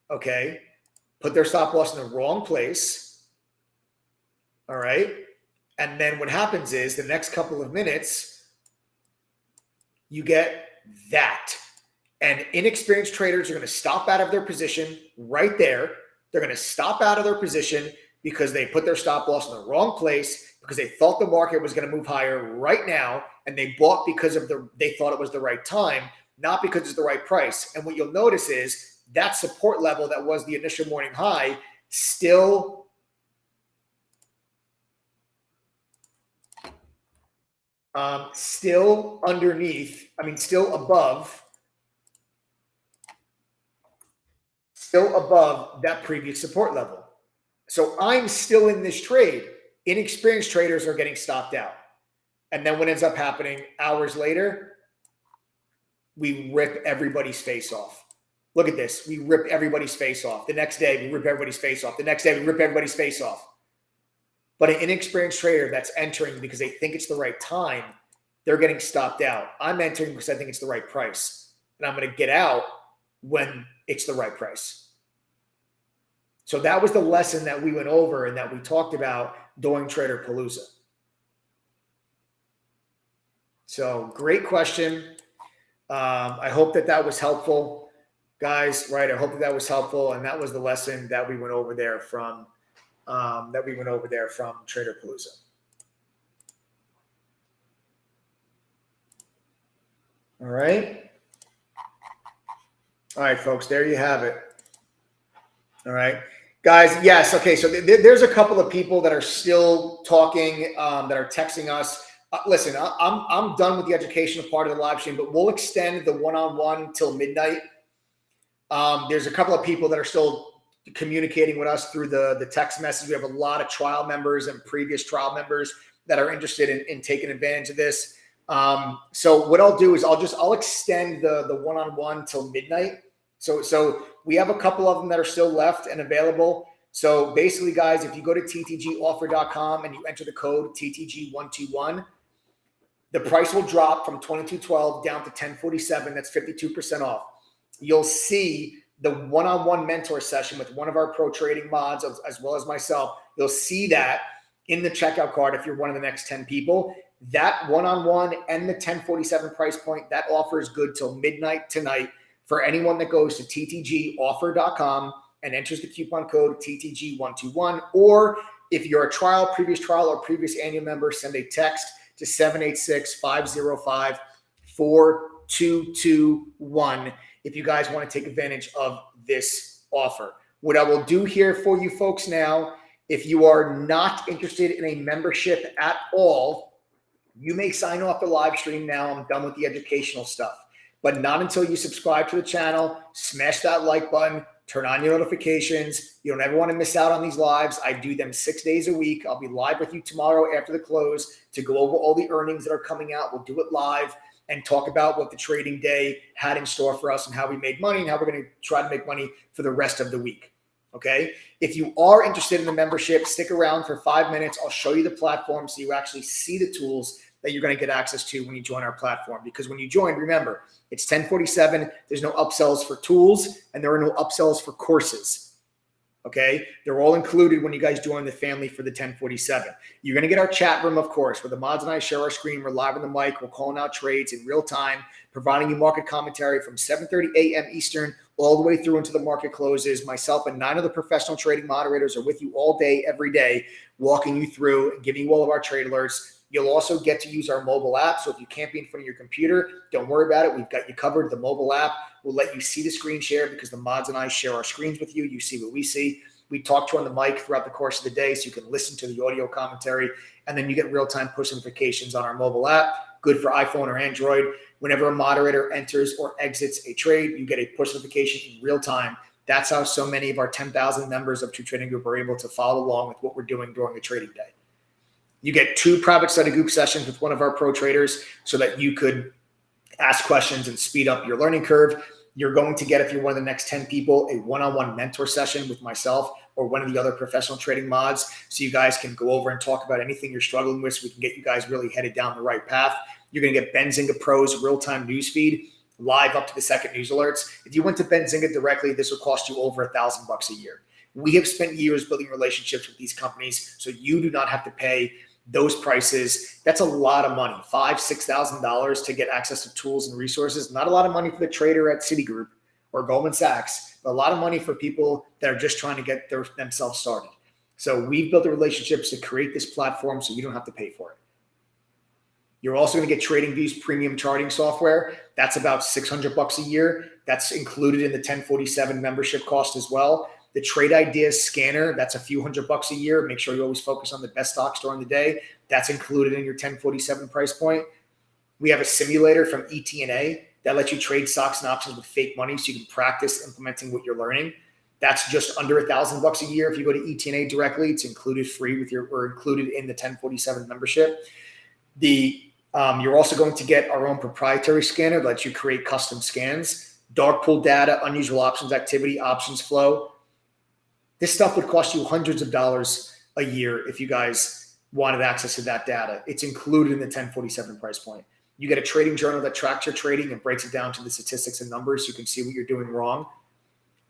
Okay. Put their stop loss in the wrong place. All right. And then what happens is the next couple of minutes, you get that. And inexperienced traders are going to stop out of their position right there. They're going to stop out of their position because they put their stop loss in the wrong place, because they thought the market was going to move higher right now, and they bought because of they thought it was the right time, not because it's the right price. And what you'll notice is that support level that was the initial morning high still underneath, still above that previous support level. So I'm still in this trade. Inexperienced traders are getting stopped out. And then what ends up happening hours later, we rip everybody's face off. Look at this. We rip everybody's face off. The next day, we rip everybody's face off. The next day, we rip everybody's face off. But an inexperienced trader that's entering because they think it's the right time, they're getting stopped out. I'm entering because I think it's the right price. And I'm going to get out when it's the right price. So that was the lesson that we went over and that we talked about during Trader Palooza. So great question. I hope that was helpful, guys. Right? I hope that was helpful, and that was the lesson that we went over there from Trader Palooza. All right, folks. There you have it. All right. Guys, yes. Okay. So there's a couple of people that are still talking, that are texting us. Listen, I'm done with the educational part of the live stream, but we'll extend the one-on-one till midnight. There's a couple of people that are still communicating with us through the text message. We have a lot of trial members and previous trial members that are interested in taking advantage of this. So what I'll do is I'll extend the one-on-one till midnight. So we have a couple of them that are still left and available. So basically, guys, if you go to ttgoffer.com and you enter the code TTG121, the price will drop from $22.12 down to $10.47. That's 52% off. You'll see the one-on-one mentor session with one of our pro trading mods, as well as myself. You'll see that in the checkout card if you're one of the next 10 people. That one-on-one and the $10.47 price point, that offer is good till midnight tonight. For anyone that goes to ttgoffer.com and enters the coupon code TTG121, or if you're a previous trial or previous annual member, send a text to 786-505-4221 if you guys want to take advantage of this offer. What I will do here for you folks now, if you are not interested in a membership at all, you may sign off the live stream now. I'm done with the educational stuff. But not until you subscribe to the channel, smash that like button, turn on your notifications. You don't ever want to miss out on these lives. I do them 6 days a week. I'll be live with you tomorrow after the close to go over all the earnings that are coming out. We'll do it live and talk about what the trading day had in store for us and how we made money and how we're going to try to make money for the rest of the week. Okay. If you are interested in the membership, stick around for 5 minutes. I'll show you the platform so you actually see the tools that you're going to get access to when you join our platform. Because when you join, remember, it's $10.47. There's no upsells for tools and there are no upsells for courses. Okay. They're all included when you guys join the family for the $10.47. You're going to get our chat room, of course, where the mods and I share our screen. We're live on the mic. We're calling out trades in real time, providing you market commentary from 7:30 a.m. Eastern all the way through into the market closes. Myself and 9 other professional trading moderators are with you all day, every day, walking you through and giving you all of our trade alerts. You'll also get to use our mobile app. So if you can't be in front of your computer, don't worry about it. We've got you covered. The mobile app will let you see the screen share because the mods and I share our screens with you. You see what we see. We talk to you on the mic throughout the course of the day so you can listen to the audio commentary. And then you get real-time push notifications on our mobile app. Good for iPhone or Android. Whenever a moderator enters or exits a trade, you get a push notification in real time. That's how so many of our 10,000 members of True Trading Group are able to follow along with what we're doing during the trading day. You get 2 private study group sessions with one of our pro traders so that you could ask questions and speed up your learning curve. You're going to get, if you're one of the next 10 people, a one-on-one mentor session with myself or one of the other professional trading mods so you guys can go over and talk about anything you're struggling with so we can get you guys really headed down the right path. You're going to get Benzinga Pro's real-time news feed live up to the second news alerts. If you went to Benzinga directly, this would cost you over $1,000 a year. We have spent years building relationships with these companies so you do not have to pay those prices. That's a lot of money, $5,000, $6,000 to get access to tools and resources. Not a lot of money for the trader at Citigroup or Goldman Sachs, but a lot of money for people that are just trying to get themselves started. So we've built the relationships to create this platform so you don't have to pay for it. You're also going to get TradingView's premium charting software. That's about $600 a year. That's included in the 1047 membership cost as well. The Trade Ideas scanner, that's a few $100 a year. Make sure you always focus on the best stocks during the day. That's included in your 1047 price point. We have a simulator from ET&A that lets you trade stocks and options with fake money so you can practice implementing what you're learning. That's just under $1,000 a year. If you go to ET&A directly, it's included free with or included in the 1047 membership. You're also going to get our own proprietary scanner that lets you create custom scans, dark pool data, unusual options activity, options flow. This stuff would cost you hundreds of dollars a year if you guys wanted access to that data. It's included in the 1047 price point. You get a trading journal that tracks your trading and breaks it down to the statistics and numbers so you can see what you're doing wrong.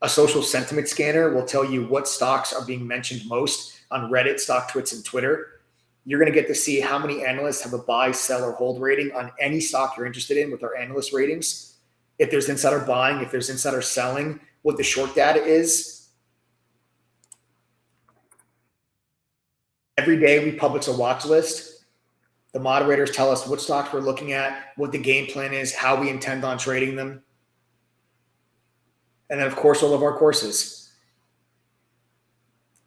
A social sentiment scanner will tell you what stocks are being mentioned most on Reddit, StockTwits, and Twitter. You're going to get to see how many analysts have a buy, sell, or hold rating on any stock you're interested in with our analyst ratings. If there's insider buying, if there's insider selling, what the short data is. Every day we publish a watch list. The moderators tell us what stocks we're looking at, what the game plan is, how we intend on trading them. And then, of course, all of our courses.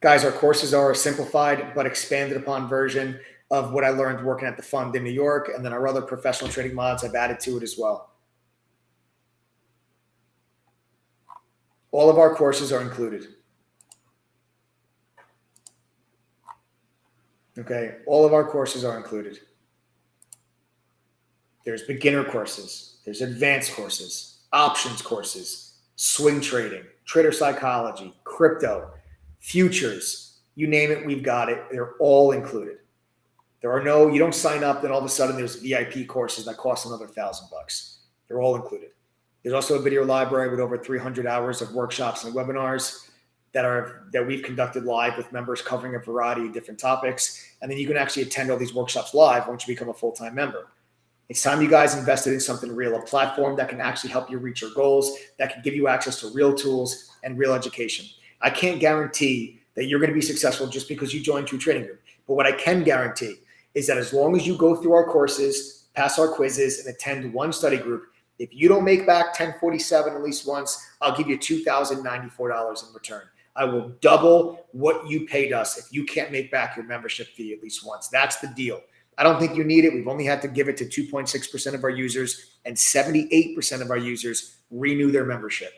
Guys, our courses are a simplified but expanded upon version of what I learned working at the fund in New York, and then our other professional trading mods have added to it as well. All of our courses are included. Okay, all of our courses are included. There's beginner courses, there's advanced courses, options courses, swing trading, trader psychology, crypto, futures, you name it, we've got it. They're all included. You don't sign up, then all of a sudden there's VIP courses that cost another $1,000. They're all included. There's also a video library with over 300 hours of workshops and webinars that we've conducted live with members covering a variety of different topics. And then you can actually attend all these workshops live once you become a full-time member. It's time you guys invested in something real, a platform that can actually help you reach your goals, that can give you access to real tools and real education. I can't guarantee that you're going to be successful just because you joined True Trading Group. But what I can guarantee is that as long as you go through our courses, pass our quizzes, and attend one study group, if you don't make back 1047 at least once, I'll give you $2,094 in return. I will double what you paid us if you can't make back your membership fee at least once. That's the deal. I don't think you need it. We've only had to give it to 2.6% of our users, and 78% of our users renew their membership.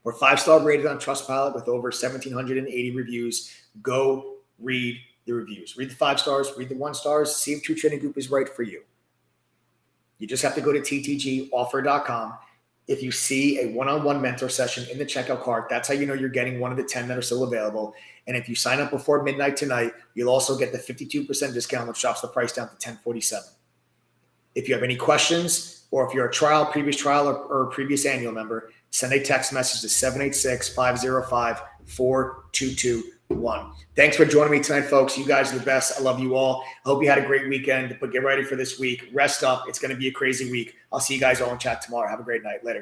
We're 5-star rated on Trustpilot with over 1,780 reviews. Go read the reviews. Read the 5 stars, read the 1 stars, see if True Trading Group is right for you. You just have to go to ttgoffer.com. If you see a one-on-one mentor session in the checkout cart, that's how you know you're getting one of the 10 that are still available. And if you sign up before midnight tonight, you'll also get the 52% discount, which drops the price down to $10.47. If you have any questions, or if you're a previous trial or previous annual member, send a text message to 786-505-4221. Thanks for joining me tonight, folks. You guys are the best. I love you all. I hope you had a great weekend, but get ready for this week. Rest up. It's going to be a crazy week. I'll see you guys all in chat tomorrow. Have a great night. Later.